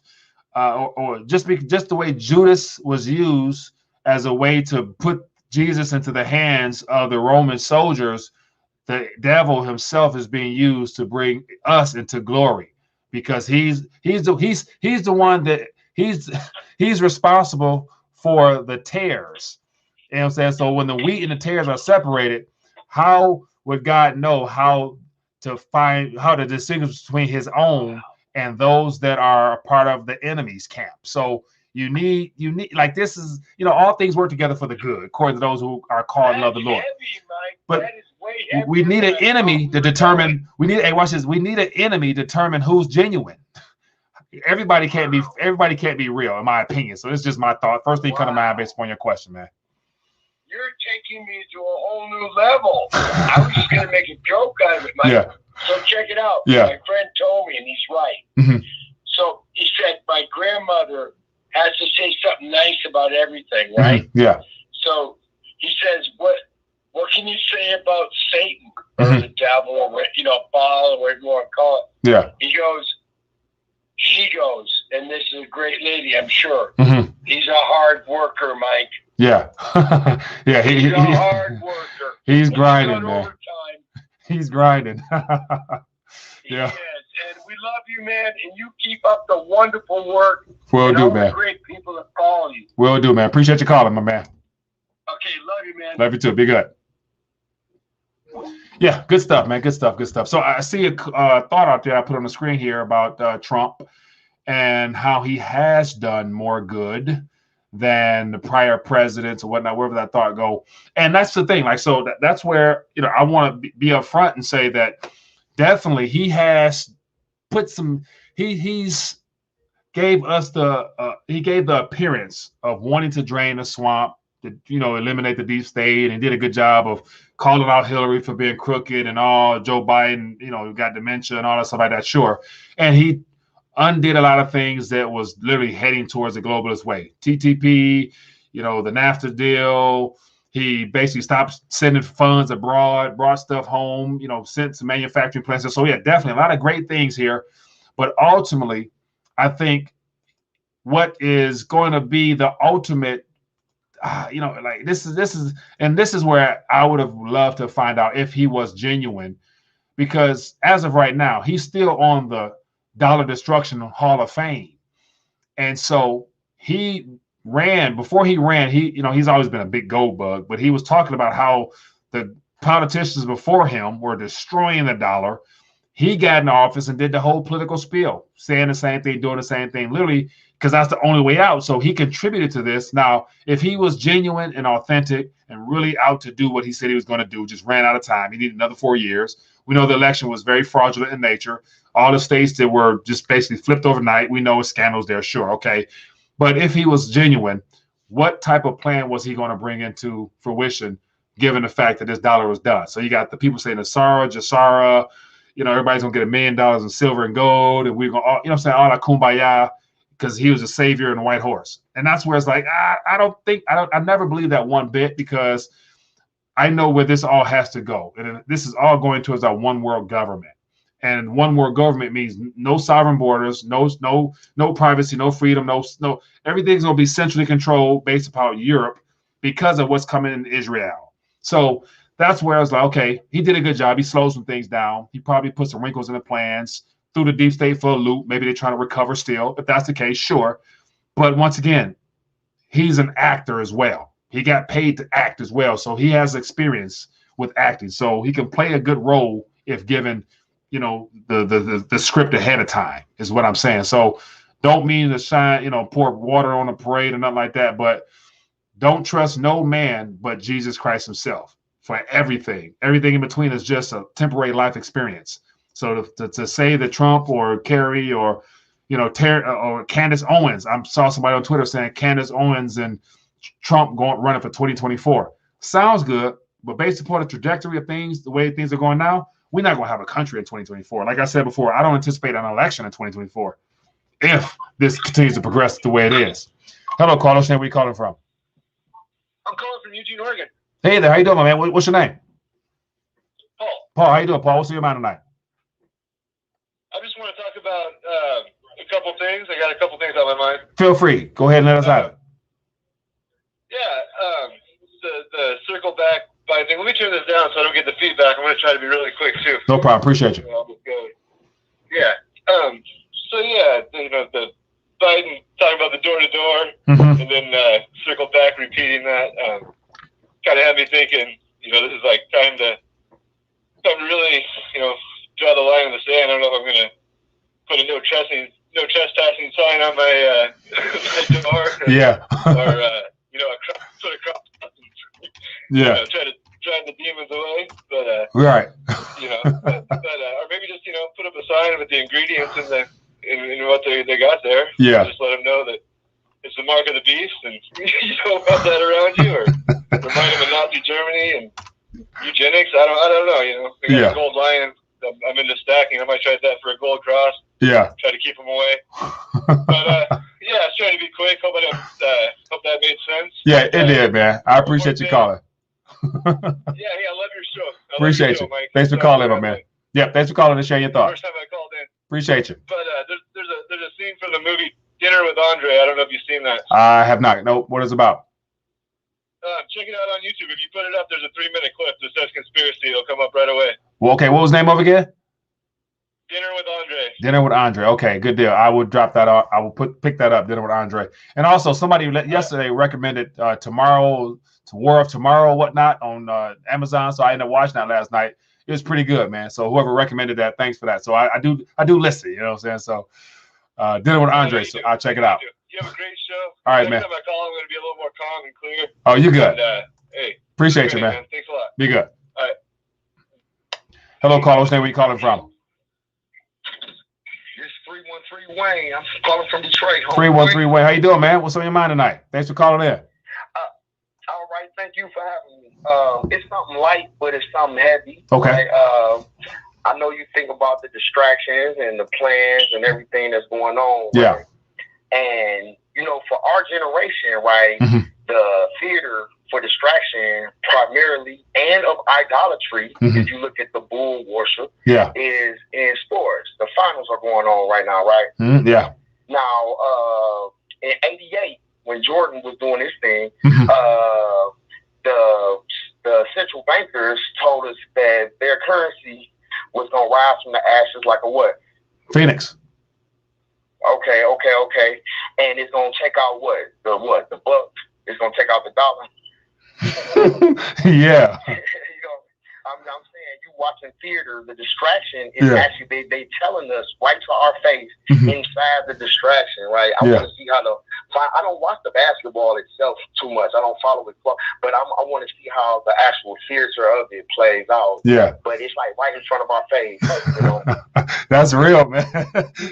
or just the way Judas was used as a way to put Jesus into the hands of the Roman soldiers, the devil himself is being used to bring us into glory, because he's the one that he's responsible for the tares. You know what I'm saying? So when the wheat and the tares are separated, how would God know how to distinguish between his own and those that are a part of the enemy's camp? So you need like, this is, all things work together for the good according to those who are called and love the Lord. Heavy, Mike. But that is way heavier we need an than I enemy thought to we were determine. going. We need watch this. We need an enemy to determine who's genuine. Everybody can't be real, in my opinion. So it's just my thought. First thing come to mind based upon your question, man. You're taking me to a whole new level. I was just going to make a joke out of it, Mike. Yeah. So check it out. Yeah. My friend told me, and he's right. Mm-hmm. So he said, my grandmother has to say something nice about everything, right? Mm-hmm. Yeah. So he says, what can you say about Satan or Mm-hmm. the devil, or Baal, or whatever you want to call it? Yeah. She goes, and this is a great lady, I'm sure. Mm-hmm. He's a hard worker, Mike. Yeah. Yeah. He's a hard worker. He's grinding, done man. overtime. He's grinding. He Yeah. is. And we love you, man. And you keep up the wonderful work. Will and do, all man. the great people that follow you. Will do, man. Appreciate you calling, my man. Okay, love you, man. Love you too. Be good. Yeah, good stuff, man. Good stuff. Good stuff. So I see a thought out there I put on the screen here about Trump and how he has done more good than the prior presidents or whatnot, wherever that thought go. And that's the thing. Like, so that's where, I want to be upfront and say that definitely he has put some, he's gave us he gave the appearance of wanting to drain the swamp, to, eliminate the deep state, and did a good job of calling out Hillary for being crooked and all, Joe Biden, got dementia and all that stuff like that. Sure. And he undid a lot of things that was literally heading towards the globalist way. TTP, the NAFTA deal. He basically stopped sending funds abroad, brought stuff home, sent some manufacturing plants. So yeah, definitely a lot of great things here. But ultimately, I think what is going to be the ultimate, like this is where I would have loved to find out if he was genuine, because as of right now, he's still on the Dollar Destruction Hall of Fame. And so before he ran, he's always been a big gold bug, but he was talking about how the politicians before him were destroying the dollar. He got in office and did the whole political spiel, saying the same thing, doing the same thing, literally, because that's the only way out. So he contributed to this. Now, if he was genuine and authentic and really out to do what he said he was going to do, just ran out of time, he needed another 4 years. We know the election was very fraudulent in nature. All the states that were just basically flipped overnight, we know scandals there, sure, okay. But if he was genuine, what type of plan was he going to bring into fruition, given the fact that this dollar was done? So you got the people saying Nasara, Jasara, everybody's going to get $1 million in silver and gold, and we're going to, all that kumbaya, because he was a savior and a white horse. And that's where it's like, I never believe that one bit, because I know where this all has to go. And this is all going towards our one world government. And one world government means no sovereign borders, no privacy, no freedom, no everything's going to be centrally controlled based upon Europe because of what's coming in Israel. So that's where I was like, okay, he did a good job. He slowed some things down. He probably put some wrinkles in the plans, threw the deep state for a loop. Maybe they're trying to recover still. If that's the case, sure. But once again, he's an actor as well. He got paid to act as well. So he has experience with acting. So he can play a good role if given, the script ahead of time, is what I'm saying. So don't mean to shine, pour water on a parade or nothing like that. But don't trust no man but Jesus Christ himself for everything. Everything in between is just a temporary life experience. So to say that Trump or Kerry or, or Candace Owens, I saw somebody on Twitter saying Candace Owens and Trump running for 2024. Sounds good, but based upon the trajectory of things, the way things are going now, we're not going to have a country in 2024. Like I said before, I don't anticipate an election in 2024 if this continues to progress the way it is. Hello, Carlos. Where are you calling from? Eugene, Oregon. Hey there, how you doing, my man? What's your name? Paul. Paul, how you doing, Paul? What's on your mind tonight? I just want to talk about a couple things. I got a couple things on my mind. Feel free. Go ahead and let us have it. Yeah, the circle back by thing. Let me turn this down so I don't get the feedback. I'm going to try to be really quick too. No problem. Appreciate you. Yeah. So yeah, the Biden talking about the door to door, and then circle back repeating that. Kind of had me thinking. This is like time to really, draw the line in the sand. I don't know if I'm going to put a no trespassing sign on my door. Yeah. Or put a cross. Yeah. Try to drive the demons away, but right. Or maybe just put up a sign with the ingredients in what they got there. Yeah. Just let them know that it's the mark of the beast, and you don't have that around you, or remind them of Nazi Germany and eugenics. I don't know. They got a gold lion. I'm into stacking. I might try that for a gold cross. Yeah. Try to keep them away. But yeah, I was trying to be quick. Hope that made sense. Yeah, it did, man. I appreciate you calling. Yeah, I love your show. Appreciate you. Mike. Thanks for calling, my man. Yeah, thanks for calling and sharing your thoughts. First time I called in. Appreciate you. But there's a scene from the movie Dinner with Andre. I don't know if you've seen that. I have not. No, what is it about? Check it out on YouTube. If you put it up, there's a 3-minute clip that says conspiracy. It'll come up right away. Well, okay, what was the name of it again? Dinner with Andre. Dinner with Andre. Okay, good deal. I will drop that out. I will pick that up. Dinner with Andre. And also, somebody yesterday recommended Tomorrow, to War of Tomorrow, whatnot on Amazon. So I ended up watching that last night. It was pretty good, man. So whoever recommended that, thanks for that. So I do listen. You know what I'm saying? So Dinner with Andre. So I'll check it out. You have a great show. All right, man. Next time I call, I'm going to be a little more calm and clear. Oh, you good? And, hey, appreciate you, man. Thanks a lot. Be good. All right. Hello, caller. What's your name? Where you calling from? It's 313 Wayne. I'm calling from Detroit. 313 Wayne. How you doing, man? What's on your mind tonight? Thanks for calling in. All right. Thank you for having me. It's something light, but it's something heavy. Okay. Right? I know you think about the distractions and the plans and everything that's going on. Yeah. Right? And, for our generation, right, the theater for distraction primarily and of idolatry, if you look at the bull worship, is in sports. The finals are going on right now, right? Yeah. Now, in '88, when Jordan was doing his thing, the central bankers told us that their currency was going to rise from the ashes like a what? Phoenix. Okay. And it's going to take out what? The buck. It's going to take out the dollar. Yeah. I'm saying, you watching theater, the distraction is actually, they telling us right to our face inside the distraction, right? I want to see how I don't watch the basketball itself too much. I don't follow it, but I want to see how the actual theater of it plays out. Yeah. But it's like right in front of our face, That's real, man.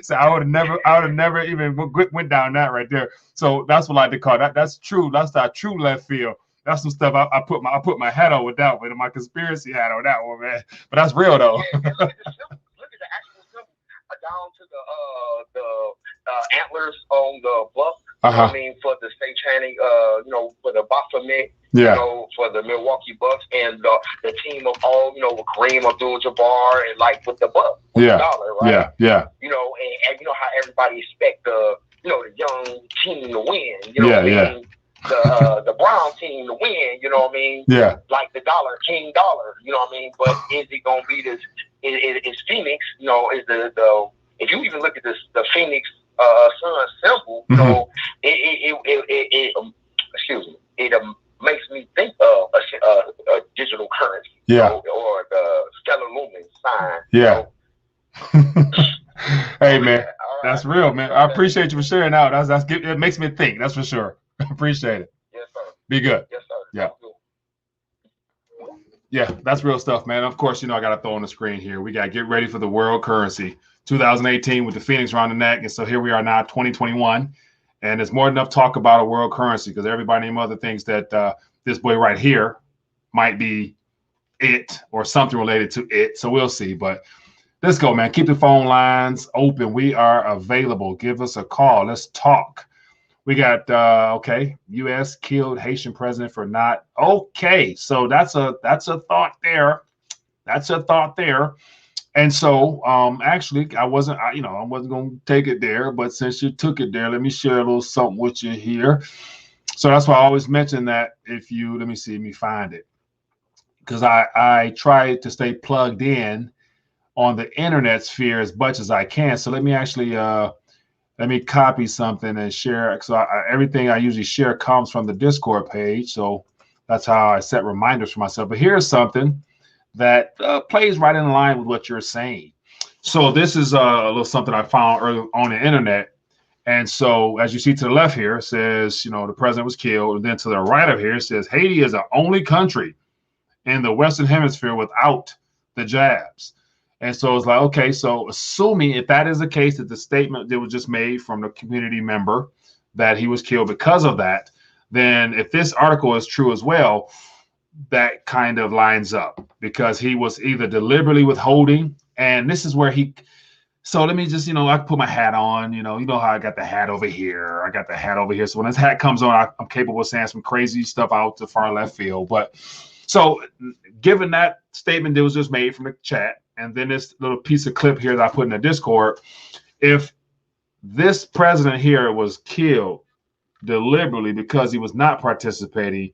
So I would have never even went down that right there. So that's what I like to call that. That's true. That's that true left field. That's some stuff I put my hat on with that one, my conspiracy hat on that one, man. But that's real though. Look at the actual symbol down to the antlers on the buck. I mean, for the satanic, for the Baphomet, for the Milwaukee Bucks, and the team of all, with Kareem Abdul-Jabbar, and like with the buck, with the dollar, right? Yeah. And you know how everybody expect the young team to win. What I mean? The Brown team to win, you know what I mean? Yeah. Like the dollar, King Dollar, you know what I mean? But is it gonna be this? Is Phoenix? Is the if you even look at this, the Phoenix sun symbol, it makes me think of a digital currency, or the stellar lumen sign. Yeah. Hey man, that's real, man. I appreciate you for sharing out. It makes me think. That's for sure. Appreciate it. Yes, sir. Be good. Yes, sir. Yeah. Yeah, that's real stuff, man. Of course, I got to throw on the screen here. We got to get ready for the world currency. 2018 with the Phoenix around the neck. And so here we are now, 2021. And there's more than enough talk about a world currency because everybody and other thinks that this boy right here might be it or something related to it. So we'll see. But let's go, man. Keep the phone lines open. We are available. Give us a call. Let's talk. We got okay, U.S. killed Haitian president for not okay. So that's a thought there. That's a thought there. And so actually I wasn't going to take it there, but since you took it there, let me share a little something with you here. So that's why I always mention that if you let me find it, because I try to stay plugged in on the internet sphere as much as I can. So let me actually let me copy something and share. So everything I usually share comes from the Discord page. So that's how I set reminders for myself. But here's something that plays right in line with what you're saying. So this is a little something I found early on the internet. And so as you see to the left here, it says, the president was killed. And then to the right of here, it says Haiti is the only country in the Western Hemisphere without the jabs. And so it's like, okay, so assuming if that is the case, that the statement that was just made from the community member that he was killed because of that, then if this article is true as well, that kind of lines up because he was either deliberately withholding, and this is where so let me just, I put my hat on, you know how I got the hat over here. I got the hat over here. So when this hat comes on, I'm capable of saying some crazy stuff out to far left field. But so given that statement that was just made from the chat, and then this little piece of clip here that I put in the Discord, if this president here was killed deliberately because he was not participating,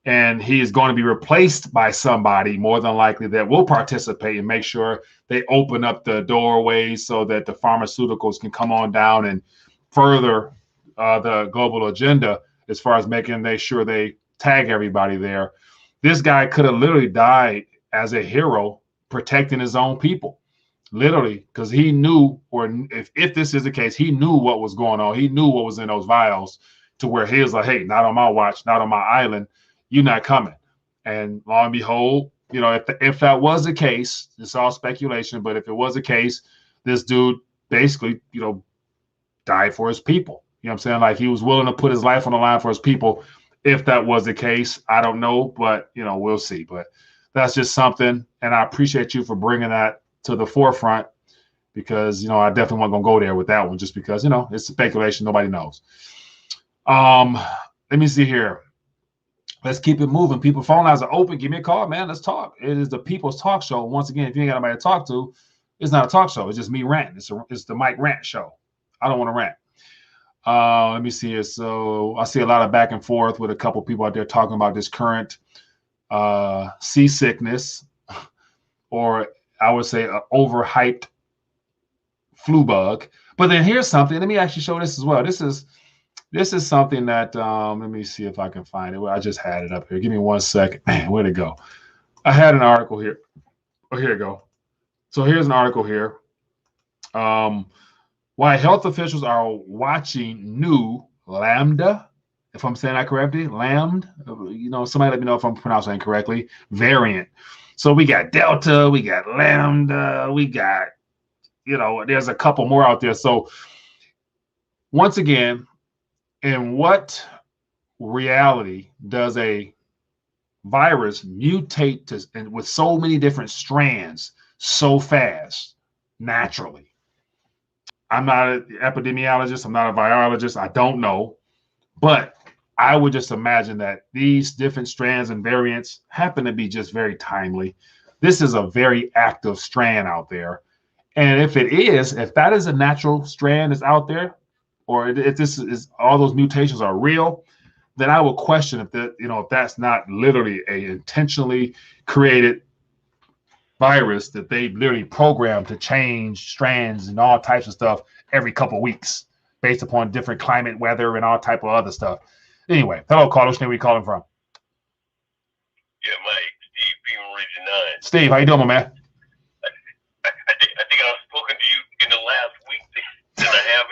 and he is going to be replaced by somebody more than likely that will participate and make sure they open up the doorways so that the pharmaceuticals can come on down and further the global agenda as far as making sure they tag everybody there. This guy could have literally died as a hero protecting his own people, literally, because he knew, or if this is the case, he knew what was going on. He knew what was in those vials to where he was like, hey, not on my watch, not on my island. You're not coming. And lo and behold, if that was the case, it's all speculation, but if it was the case, this dude basically, died for his people. You know what I'm saying? Like he was willing to put his life on the line for his people. If that was the case, I don't know, but we'll see. But that's just something, and I appreciate you for bringing that to the forefront because I definitely wasn't gonna go there with that one just because it's speculation, nobody knows. Let me see here. Let's keep it moving. People, phone lines are open. Give me a call, man. Let's talk. It is the People's Talk Show. Once again, if you ain't got nobody to talk to, it's not a talk show. It's just me ranting. It's the Mike Rant Show. I don't want to rant. Let me see here. So I see a lot of back and forth with a couple people out there talking about this current seasickness, or I would say an overhyped flu bug. But then here's something. Let me actually show this as well. This is something that let me see if I can find it. Well, I just had it up here. Give me 1 second. Man, where'd it go? I had an article here. Oh, here we go. So here's an article here. Why health officials are watching new Lambda, if I'm saying that correctly, Lambda, somebody let me know if I'm pronouncing it correctly, variant. So we got Delta, we got Lambda, we got, there's a couple more out there. So once again, in what reality does a virus mutate and with so many different strands so fast naturally? I'm not an epidemiologist. I'm not a virologist. I don't know. But I would just imagine that these different strands and variants happen to be just very timely. This is a very active strand out there. And if that is a natural strand that's out there, or if this is all those mutations are real, then I will question if that's not literally a intentionally created virus that they literally programmed to change strands and all types of stuff every couple of weeks based upon different climate, weather, and all type of other stuff. Anyway, hello, caller. Where are we calling from? Yeah, Mike, Steve, Beamer Region 9. Steve, how you doing, my man? I think I've spoken to you in the last week than I have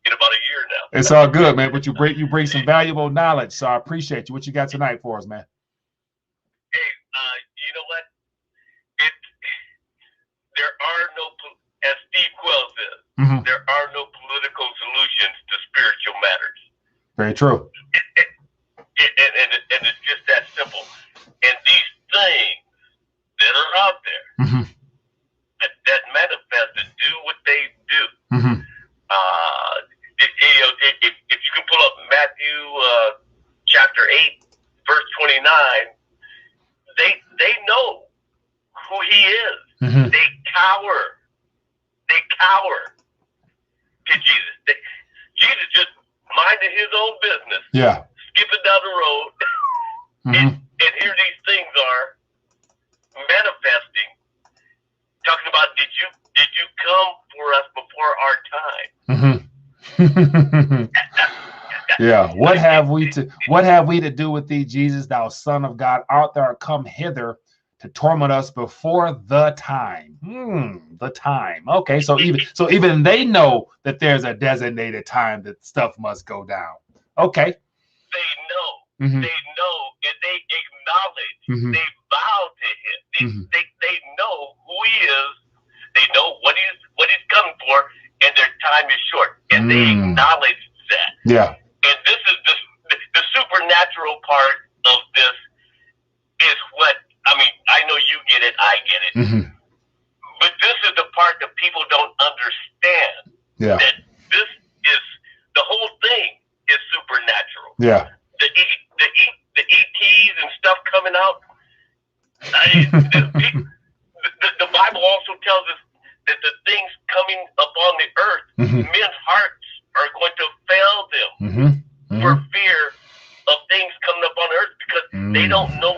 in about a year now. It's all good, man. But you bring some valuable knowledge, so I appreciate you. What you got tonight for us, man? Hey, you know what? There are no, as Steve Quell says, there are no political solutions to spiritual matters. Very true. And it's just that simple. And these things that are out there that manifest and do what they do, if you 29, they know who he is. Mm-hmm. They cower to Jesus. Jesus just minding his own business. Yeah. Skipping down the road. Mm-hmm. And here these things are manifesting, talking about did you come for us before our time? Mm-hmm. Yeah. What have we to do with thee, Jesus, thou Son of God? Art thou come hither to torment us before the time? The time. Okay, so even they know that there's a designated time that stuff must go down. Okay. They know. Mm-hmm. They know, and they acknowledge. Mm-hmm. They bow to him. They know who he is. They know what he's coming for, and their time is short, and they acknowledge that. Yeah. And this is the supernatural part of this is what, I mean, I know you get it, I get it. Mm-hmm. But this is the part that people don't understand. Yeah. That this is, the whole thing is supernatural. Yeah. The ETs and stuff coming out. The Bible also tells us that the things coming upon the earth, men's hearts are going to fail them for fear of things coming up on earth because they don't know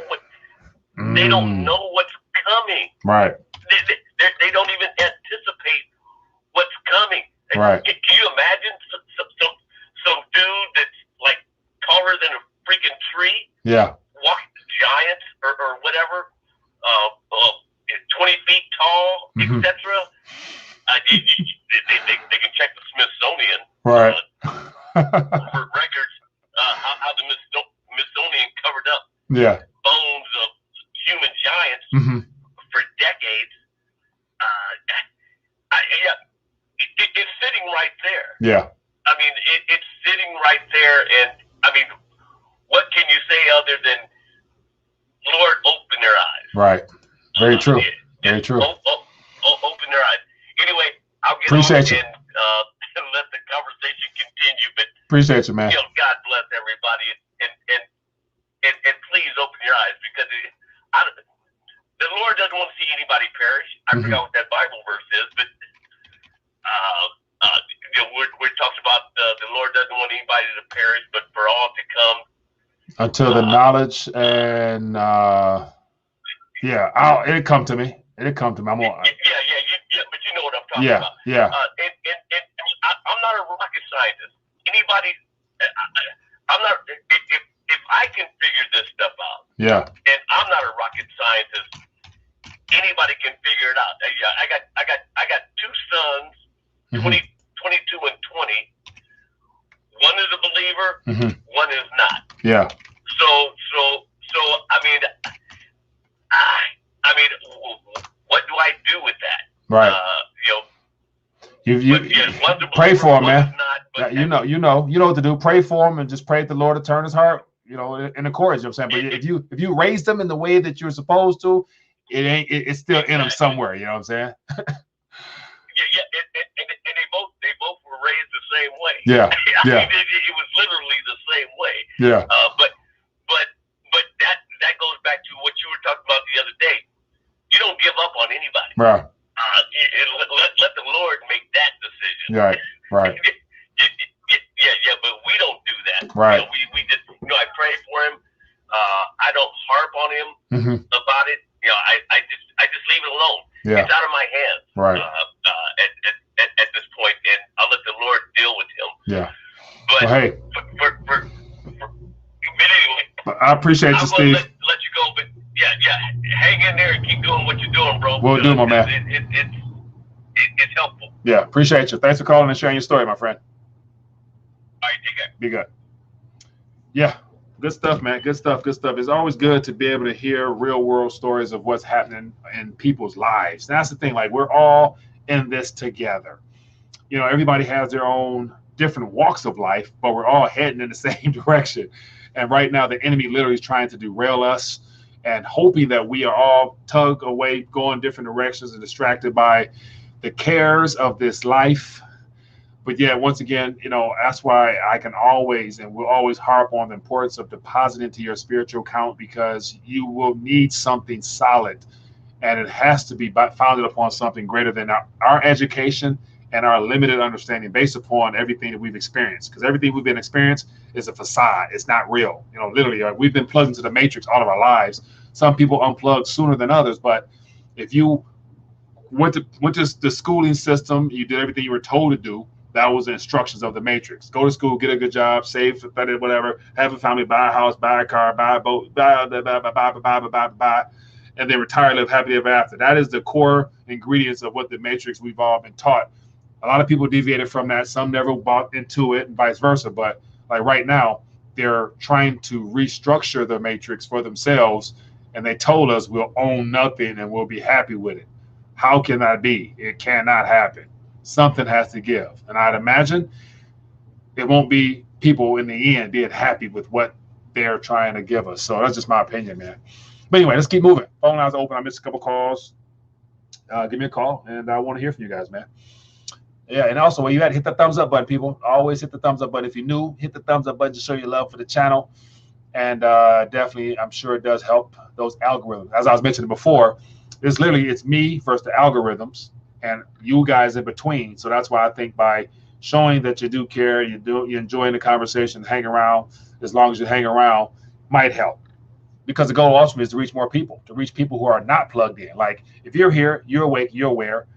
they don't know what's coming. Right. They don't even anticipate what's coming. Right. Can you imagine some dude that's like taller than a freaking tree? Yeah. Walking giants or whatever, 20 feet tall, etc. They can check the Smithsonian, right, for records, how the Smithsonian covered up bones of human giants for decades. It's sitting right there. Yeah. I mean, it's sitting right there, and I mean, what can you say other than Lord, open their eyes? Right. Very true. Very true. Open their eyes. Anyway, I'll get appreciate you. And let the conversation continue. But appreciate you, man. You know, God bless everybody, and please open your eyes because the Lord doesn't want to see anybody perish. I forgot what that Bible verse is, but you know, we're talking about the Lord doesn't want anybody to perish, but for all to come until the knowledge and it'll come to me. It'll come to me. I'm on. But you know what I'm talking about. Yeah. And I'm not a rocket scientist. Anybody, I'm not. If I can figure this stuff out, and I'm not a rocket scientist, anybody can figure it out. I got two sons, 22 and 20. One is a believer, one is not. Yeah. So I mean, what do I do with that? Right. You pray for him, man. You know what to do. Pray for him and just pray that the Lord to turn his heart, and encourage him. But if you raise them in the way that you're supposed to, it's still in them somewhere. You know what I'm saying? And they both were raised the same way. Yeah. I mean, it was literally the same way. Yeah. But that goes back to what you were talking about the other day. You don't give up on anybody. Right. Let the Lord make that decision. Right. But we don't do that. Right. We just, I pray for him. I don't harp on him about it. I just leave it alone. Yeah. It's out of my hands. Right. At this point, and I'll let the Lord deal with him. Yeah. But hey. But anyway, I appreciate you, Steve. Let you go, but hang in there and keep doing what you're doing, bro. We'll do, my man. It's helpful. Yeah, appreciate you. Thanks for calling and sharing your story, my friend. All right, take care. Be good. Yeah, good stuff, man. Good stuff. It's always good to be able to hear real world stories of what's happening in people's lives. That's the thing. Like, we're all in this together. Everybody has their own different walks of life, but we're all heading in the same direction. And right now, the enemy literally is trying to derail us and hoping that we are all tugged away, going different directions and distracted by the cares of this life, But yeah, once again, that's why I can always and will always harp on the importance of depositing into your spiritual account, because you will need something solid, and it has to be founded upon something greater than our education and our limited understanding based upon everything that we've experienced. Because everything we've been experienced is a facade. It's not real. Literally, we've been plugged into the matrix all of our lives. Some people unplug sooner than others, but if you went to the schooling system, you did everything you were told to do. That was the instructions of the matrix. Go to school, get a good job, save for whatever, have a family, buy a house, buy a car, buy a boat, buy, and then retire, live happily ever after. That is the core ingredients of what the matrix we've all been taught. A lot of people deviated from that. Some never bought into it, and vice versa. But like right now, they're trying to restructure the matrix for themselves, and they told us we'll own nothing and we'll be happy with it. How can that be? It cannot happen. Something has to give. And I'd imagine it won't be people in the end being happy with what they're trying to give us. So that's just my opinion, man. But anyway, let's keep moving. Phone lines open. I missed a couple calls. Give me a call, and I want to hear from you guys, man. Yeah, and also, when you got to hit the thumbs up button, people. Always hit the thumbs up button. If you're new, hit the thumbs up button to show your love for the channel. And definitely, I'm sure it does help those algorithms. As I was mentioning before, it's me versus the algorithms, and you guys in between. So that's why I think by showing that you do care, you're enjoying the conversation, hang around, as long as you hang around, might help. Because the goal ultimately is to reach more people, to reach people who are not plugged in. Like, if you're here, you're awake, you're aware,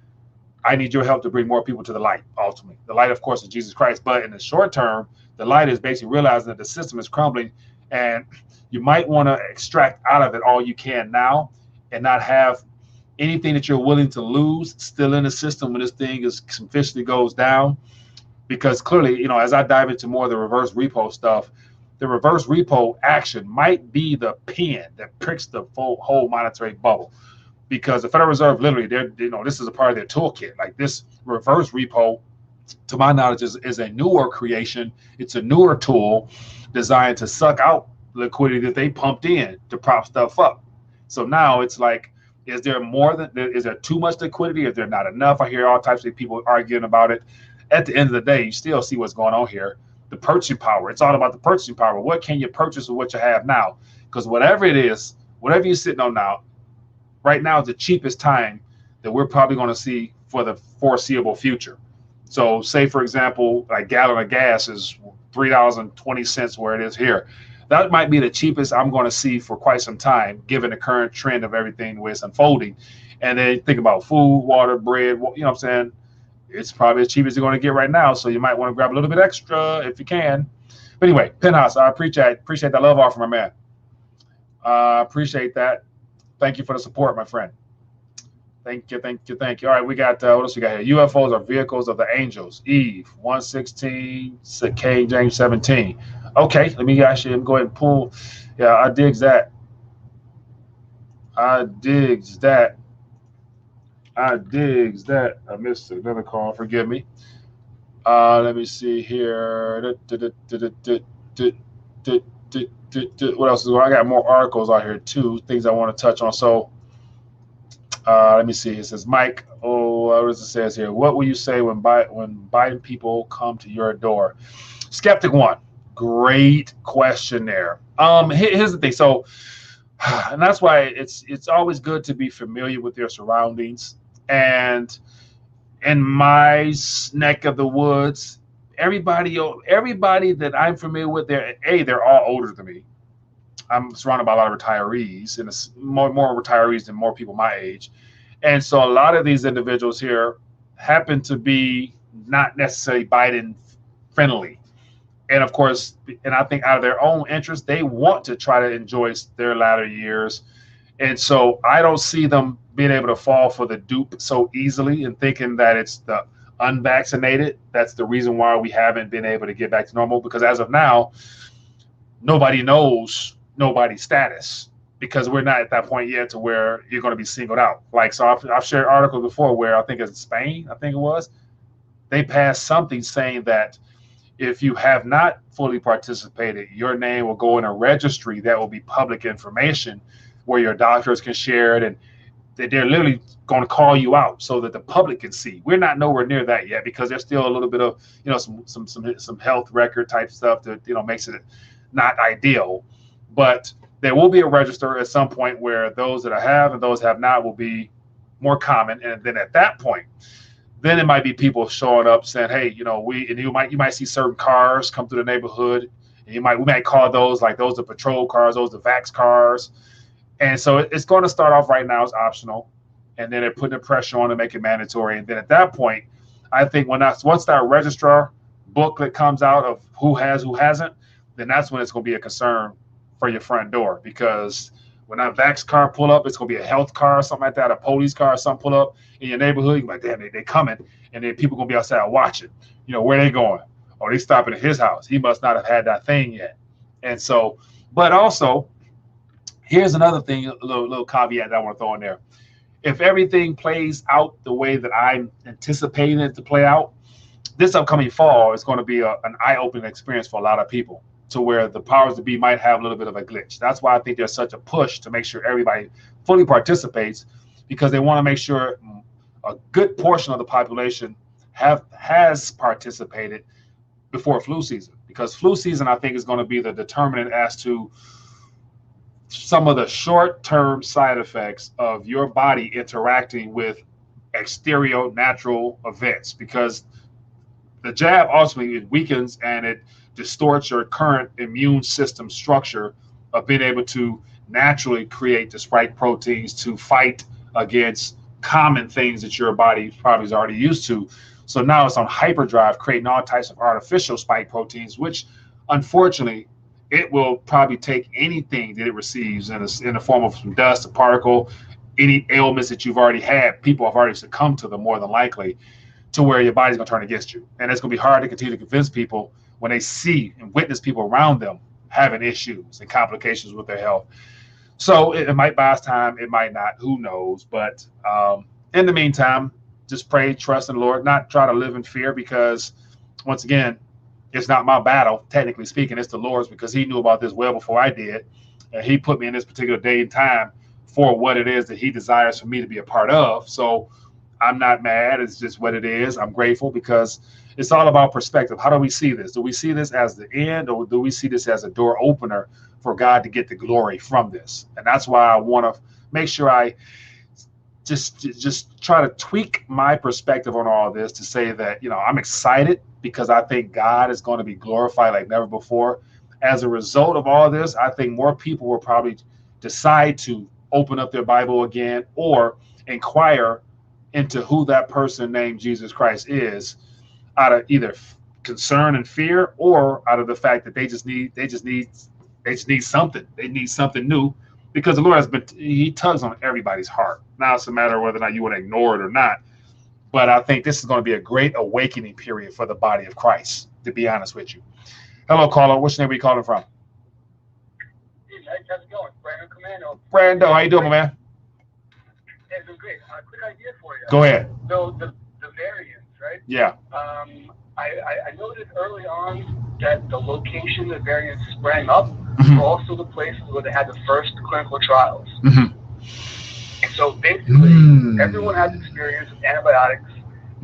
I need your help to bring more people to the light, ultimately. The light, of course, is Jesus Christ. But in the short term, the light is basically realizing that the system is crumbling, and you might want to extract out of it all you can now and not have anything that you're willing to lose still in the system when this thing officially goes down. Because clearly, as I dive into more of the reverse repo stuff, the reverse repo action might be the pin that pricks the whole monetary bubble. Because the Federal Reserve, literally, this is a part of their toolkit. Like, this reverse repo, to my knowledge, is a newer creation. It's a newer tool designed to suck out liquidity that they pumped in to prop stuff up. So now it's like, is there too much liquidity? Is there not enough? I hear all types of people arguing about it. At the end of the day, you still see what's going on here. The purchasing power. It's all about the purchasing power. What can you purchase with what you have now? Because whatever it is, whatever you're sitting on now, right now is the cheapest time that we're probably going to see for the foreseeable future. So say, for example, a gallon of gas is $3.20 where it is here. That might be the cheapest I'm going to see for quite some time, given the current trend of everything the way it's unfolding. And then think about food, water, bread, you know what I'm saying? It's probably as cheap as you're going to get right now. So you might want to grab a little bit extra if you can. But anyway, Penthouse, I appreciate that love offer, my man. Appreciate that. Thank you for the support, my friend. Thank you. All right, we got, what else we got here? UFOs are vehicles of the angels. Eve, 116, King James 17. Okay, let me actually go ahead and pull. Yeah, I digs that. I missed another call. Forgive me. Let me see here. What else is going on? I got more articles out here too, things I want to touch on. So let me see. It says, Mike, what does it says here? What will you say when Biden people come to your door? Skeptic one. Great question there. Here's the thing. So, and that's why it's always good to be familiar with your surroundings. And in my neck of the woods, everybody that I'm familiar with, they're all older than me. I'm surrounded by a lot of retirees, and it's more retirees than more people my age. And so a lot of these individuals here happen to be not necessarily Biden friendly. And of course, and I think out of their own interest, they want to try to enjoy their latter years. And so I don't see them being able to fall for the dupe so easily and thinking that it's the unvaccinated that's the reason why we haven't been able to get back to normal. Because as of now, nobody knows nobody's status, because we're not at that point yet to where you're going to be singled out. Like, so I've shared articles before where I think it's Spain, they passed something saying that if you have not fully participated, your name will go in a registry that will be public information where your doctors can share it. And they're literally going to call you out so that the public can see. We're not nowhere near that yet because there's still a little bit of, you know, some health record type stuff that, you know, makes it not ideal. But there will be a register at some point where those that have and those have not will be more common. And then at that point, then it might be people showing up saying, hey, you know, you might see certain cars come through the neighborhood. And we might call those like those the patrol cars, those the vax cars. And so it's going to start off right now as optional. And then they're putting the pressure on to make it mandatory. And then at that point, I think once that registrar booklet comes out of who has, who hasn't, then that's when it's going to be a concern for your front door. Because when that vax car pull up, it's going to be a health car or something like that, a police car or something pull up in your neighborhood. You're like, damn, they coming. And then people going to be outside watching. You know, where they going? Oh, they stopping at his house. He must not have had that thing yet. And so, but also, here's another thing, a little caveat that I want to throw in there. If everything plays out the way that I'm anticipating it to play out, this upcoming fall is going to be an eye-opening experience for a lot of people, to where the powers that be might have a little bit of a glitch. That's why I think there's such a push to make sure everybody fully participates, because they want to make sure a good portion of the population has participated before flu season. Because flu season, I think, is going to be the determinant as to some of the short-term side effects of your body interacting with exterior natural events, because the jab ultimately it weakens and it distorts your current immune system structure of being able to naturally create the spike proteins to fight against common things that your body probably is already used to. So now it's on hyperdrive, creating all types of artificial spike proteins, which unfortunately it will probably take anything that it receives in the form of some dust, a particle, any ailments that you've already had. People have already succumbed to them more than likely, to where your body's going to turn against you. And it's going to be hard to continue to convince people when they see and witness people around them having issues and complications with their health. So it might buy us time. It might not. Who knows? But in the meantime, just pray, trust in the Lord, not try to live in fear, because once again, it's not my battle, technically speaking. It's the Lord's, because he knew about this well before I did. And he put me in this particular day and time for what it is that he desires for me to be a part of. So I'm not mad. It's just what it is. I'm grateful, because it's all about perspective. How do we see this? Do we see this as the end, or do we see this as a door opener for God to get the glory from this? And that's why I want to make sure I just try to tweak my perspective on all this to say that, you know, I'm excited because I think God is going to be glorified like never before. As a result of all this, I think more people will probably decide to open up their Bible again or inquire into who that person named Jesus Christ is, out of either concern and fear, or out of the fact that they just need something. They need something new, because the Lord he tugs on everybody's heart. Now it's a matter of whether or not you want to ignore it or not. But I think this is going to be a great awakening period for the body of Christ, to be honest with you. Hello, caller. What's your name? Where you calling from? Hey, Mike, how's it going? Brandon Commando. Brando, how you doing, my man? Yeah, doing great. Quick idea for you. Go ahead. So the variants, right? Yeah. I noticed early on that the location the variants sprang up were also the places where they had the first clinical trials. So basically, everyone has experience with antibiotics.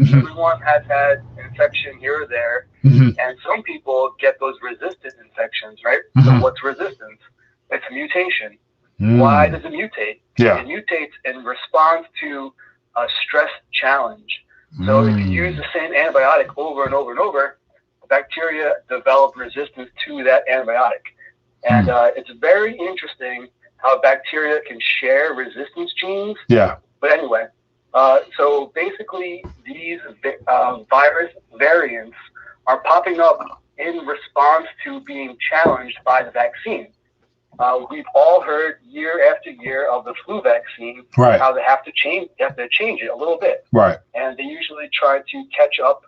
Everyone has had infection here or there. And some people get those resistant infections, right? So what's resistance? It's a mutation. Why does it mutate? Yeah. It mutates in response to a stress challenge. So if you use the same antibiotic over and over and over, bacteria develop resistance to that antibiotic. And it's very interesting how bacteria can share resistance genes. Yeah. But anyway, so basically these virus variants are popping up in response to being challenged by the vaccine. We've all heard year after year of the flu vaccine, right, how they have to change it a little bit. Right. And they usually try to catch up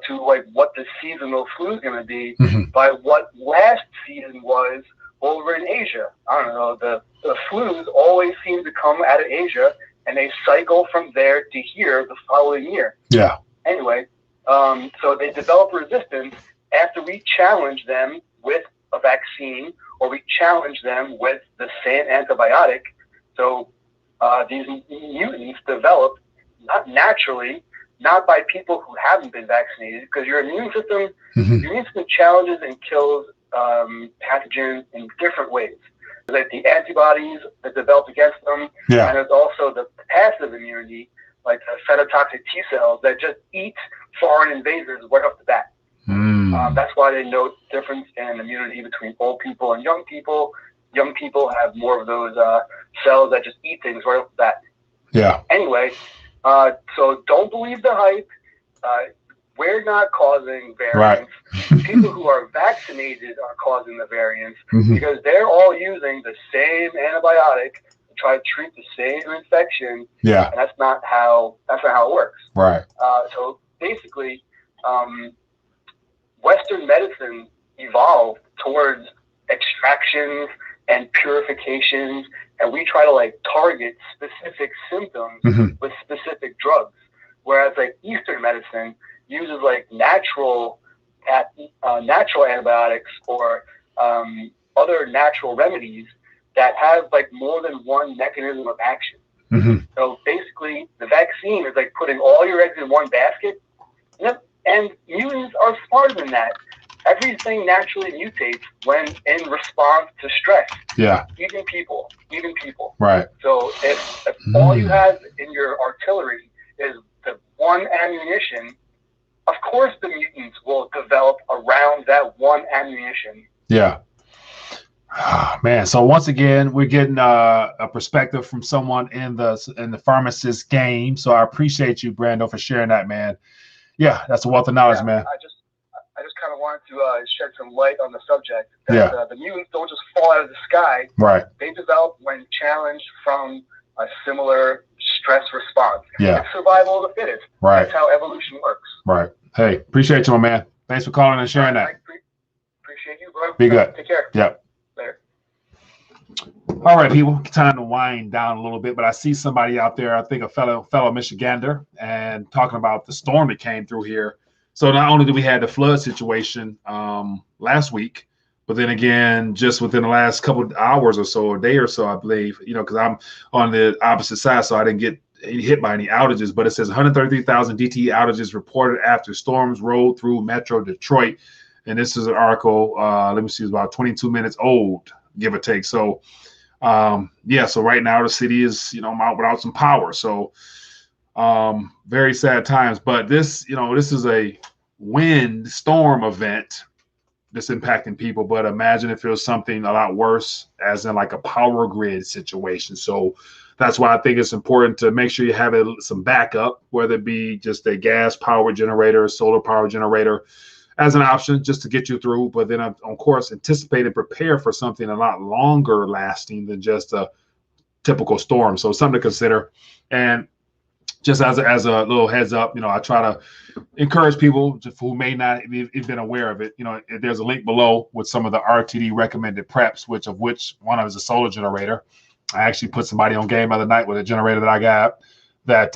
to like what the seasonal flu is going to be by what last season was over in Asia. I don't know, the flus always seem to come out of Asia, and they cycle from there to here the following year. Yeah. Anyway, so they develop resistance after we challenge them with a vaccine, or we challenge them with the same antibiotic. So these mutants develop not naturally, not by people who haven't been vaccinated, because your immune system challenges and kills pathogens in different ways. There's like the antibodies that develop against them, and there's also the passive immunity, like the cytotoxic T cells that just eat foreign invaders right off the bat. That's why they note difference in immunity between old people and young people. Young people have more of those cells that just eat things right off the bat. Yeah. Anyway, so don't believe the hype. We're not causing variants. Right. People who are vaccinated are causing the variants because they're all using the same antibiotic to try to treat the same infection. Yeah. And that's not how it works. Right. So basically, Western medicine evolved towards extractions and purifications, and we try to like target specific symptoms with specific drugs. Whereas like Eastern medicine uses like natural antibiotics or other natural remedies that have like more than one mechanism of action. So basically, the vaccine is like putting all your eggs in one basket. And mutants are smarter than that. Everything naturally mutates when in response to stress. Yeah. Even people. Right. So if all you have in your artillery is the one ammunition, of course the mutants will develop around that one ammunition. Yeah. Oh, man. So once again, we're getting a perspective from someone in the pharmacist game. So I appreciate you, Brando, for sharing that, man. Yeah, that's a wealth of knowledge, man. I just kind of wanted to shed some light on the subject. That, the mutants don't just fall out of the sky. Right. They develop when challenged from a similar stress response. Yeah. It's survival of the fittest. Right. That's how evolution works. Right. Hey, appreciate you, my man. Thanks for calling and sharing that. Appreciate you, bro. Be good. Take care. Yep. Later. All right, people, time to wind down a little bit, but I see somebody out there, I think a fellow Michigander, and talking about the storm that came through here. So not only did we have the flood situation last week, but then again, just within the last couple of hours or so, a day or so, I believe, because I'm on the opposite side, so I didn't get hit by any outages, but it says 133,000 DTE outages reported after storms rolled through Metro Detroit. And this is an article, let me see, it's about 22 minutes old, give or take. So, so right now the city is, out without some power. So, very sad times. But this is a wind storm event that's impacting people. But imagine if it was something a lot worse, as in like a power grid situation. So that's why I think it's important to make sure you have some backup, whether it be just a gas power generator, solar power generator, as an option just to get you through, but then of course anticipate and prepare for something a lot longer lasting than just a typical storm. So something to consider. And just as a little heads up, I try to encourage people who may not have been aware of it. There's a link below with some of the RTD recommended preps, which one of is a solar generator. I actually put somebody on game the other night with a generator that I got that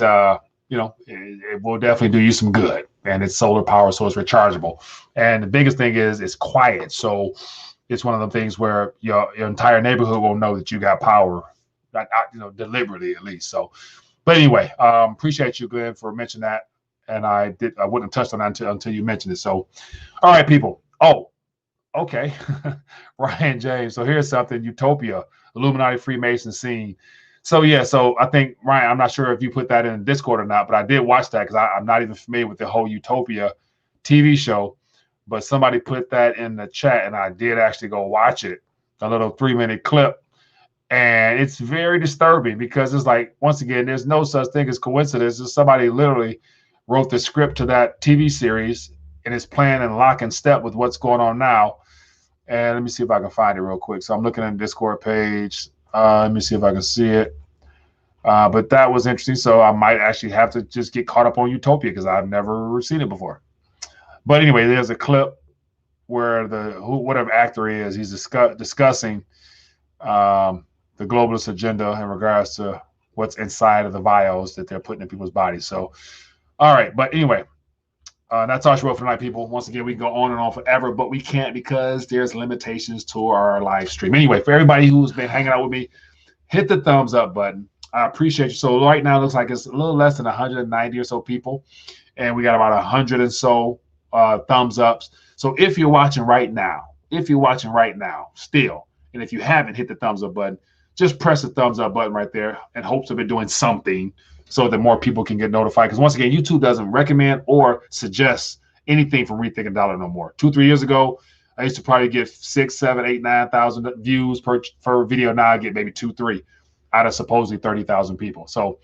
it will definitely do you some good. And it's solar power, so it's rechargeable. And the biggest thing is it's quiet. So it's one of the things where your entire neighborhood will know that you got power, not deliberately at least. So, but anyway, appreciate you, Glenn, for mentioning that. And I wouldn't have touched on that until you mentioned it. So, all right, people. Oh, okay. Ryan James. So here's something: Utopia, Illuminati Freemason scene. So I think, Ryan, I'm not sure if you put that in Discord or not, but I did watch that because I'm not even familiar with the whole Utopia TV show. But somebody put that in the chat, and I did actually go watch it, a little 3-minute clip. And it's very disturbing because it's like, once again, there's no such thing as coincidence. Somebody literally wrote the script to that TV series and is playing in lock and step with what's going on now. And let me see if I can find it real quick. So I'm looking at the Discord page. Let me see if I can see it. But that was interesting. So I might actually have to just get caught up on Utopia because I've never seen it before. But anyway, there's a clip where whatever actor he is, he's discussing the globalist agenda in regards to what's inside of the vials that they're putting in people's bodies. So, all right. But anyway, that's our show for tonight, people. Once again, we can go on and on forever, but we can't because there's limitations to our live stream. Anyway, for everybody who's been hanging out with me, hit the thumbs up button. I appreciate you. So right now it looks like it's a little less than 190 or so people, and we got about 100 and so thumbs ups. So if you're watching right now, still, and if you haven't hit the thumbs up button, just press the thumbs up button right there in hopes of it doing something so that more people can get notified. Because once again, YouTube doesn't recommend or suggest anything from Rethinking Dollar no more. 2-3 years ago, I used to probably get 6, 7, 8, 9,000 views per video. Now I get maybe 2, 3 out of supposedly 30,000 people. So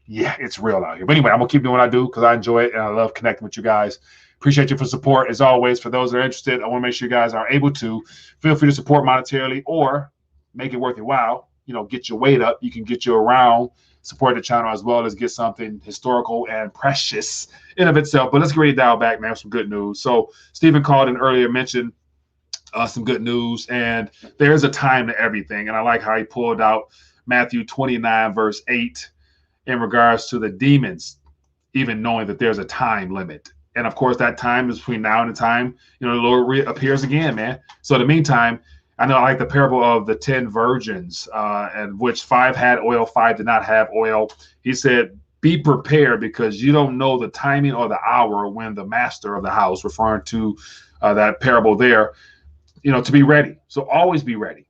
yeah, it's real out here. But anyway, I'm gonna keep doing what I do because I enjoy it and I love connecting with you guys. Appreciate you for support as always. For those that are interested, I want to make sure you guys are able to feel free to support monetarily or make it worth your while. You know, get your weight up. You can get you around, support the channel as well as get something historical and precious in of itself. But let's get ready to dial back, man. Some good news. So Stephen called in earlier, mentioned some good news, and there's a time to everything. And I like how he pulled out Matthew 29 verse 8 in regards to the demons, even knowing that there's a time limit. And of course, that time is between now and the time, you know, the Lord reappears again, man. So in the meantime, I know I like the parable of the 10 virgins, and which 5 had oil, 5 did not have oil. He said, be prepared because you don't know the timing or the hour when the master of the house, referring to that parable there, you know, to be ready. So always be ready.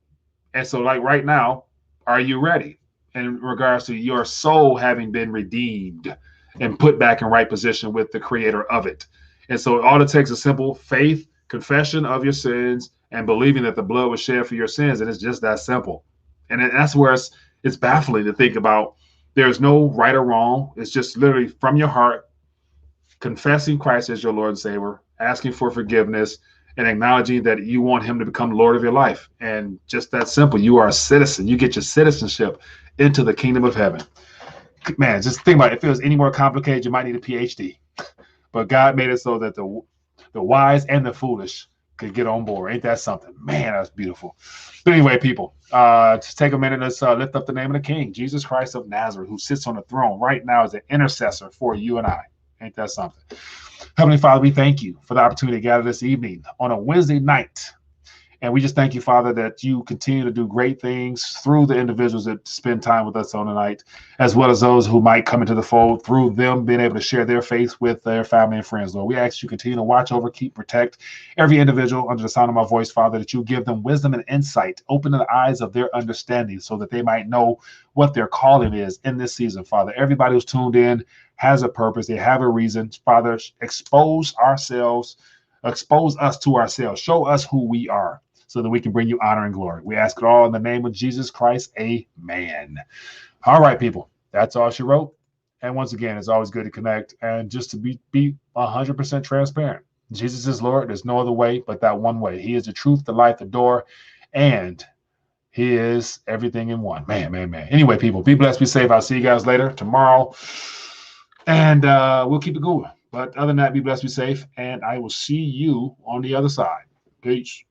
And so like right now, are you ready in regards to your soul having been redeemed and put back in right position with the creator of it? And so all it takes is simple faith, confession of your sins, and believing that the blood was shed for your sins. And it's just that simple. And that's where it's baffling to think about. There's no right or wrong. It's just literally from your heart, confessing Christ as your Lord and Savior, asking for forgiveness, and acknowledging that you want him to become Lord of your life. And just that simple. You are a citizen. You get your citizenship into the kingdom of heaven. Man, just think about it. If it was any more complicated, you might need a PhD. But God made it so that the wise and the foolish could get on board. Ain't that something? Man, that's beautiful. But anyway, people, just take a minute. Let's lift up the name of the King, Jesus Christ of Nazareth, who sits on the throne right now as an intercessor for you and I. Ain't that something? Heavenly Father, we thank you for the opportunity to gather this evening on a Wednesday night. And we just thank you, Father, that you continue to do great things through the individuals that spend time with us on the night, as well as those who might come into the fold through them being able to share their faith with their family and friends, Lord. We ask you continue to watch over, keep, protect every individual under the sound of my voice, Father, that you give them wisdom and insight, open the eyes of their understanding so that they might know what their calling is in this season, Father. Everybody who's tuned in has a purpose. They have a reason. Father, expose us to ourselves. Show us who we are, so that we can bring you honor and glory. We ask it all in the name of Jesus Christ. Amen. All right, people. That's all she wrote. And once again, it's always good to connect and just to be 100% transparent. Jesus is Lord. There's no other way but that one way. He is the truth, the light, the door, and he is everything in one. Man. Anyway, people, be blessed, be safe. I'll see you guys later tomorrow. And we'll keep it going. But other than that, be blessed, be safe. And I will see you on the other side. Peace.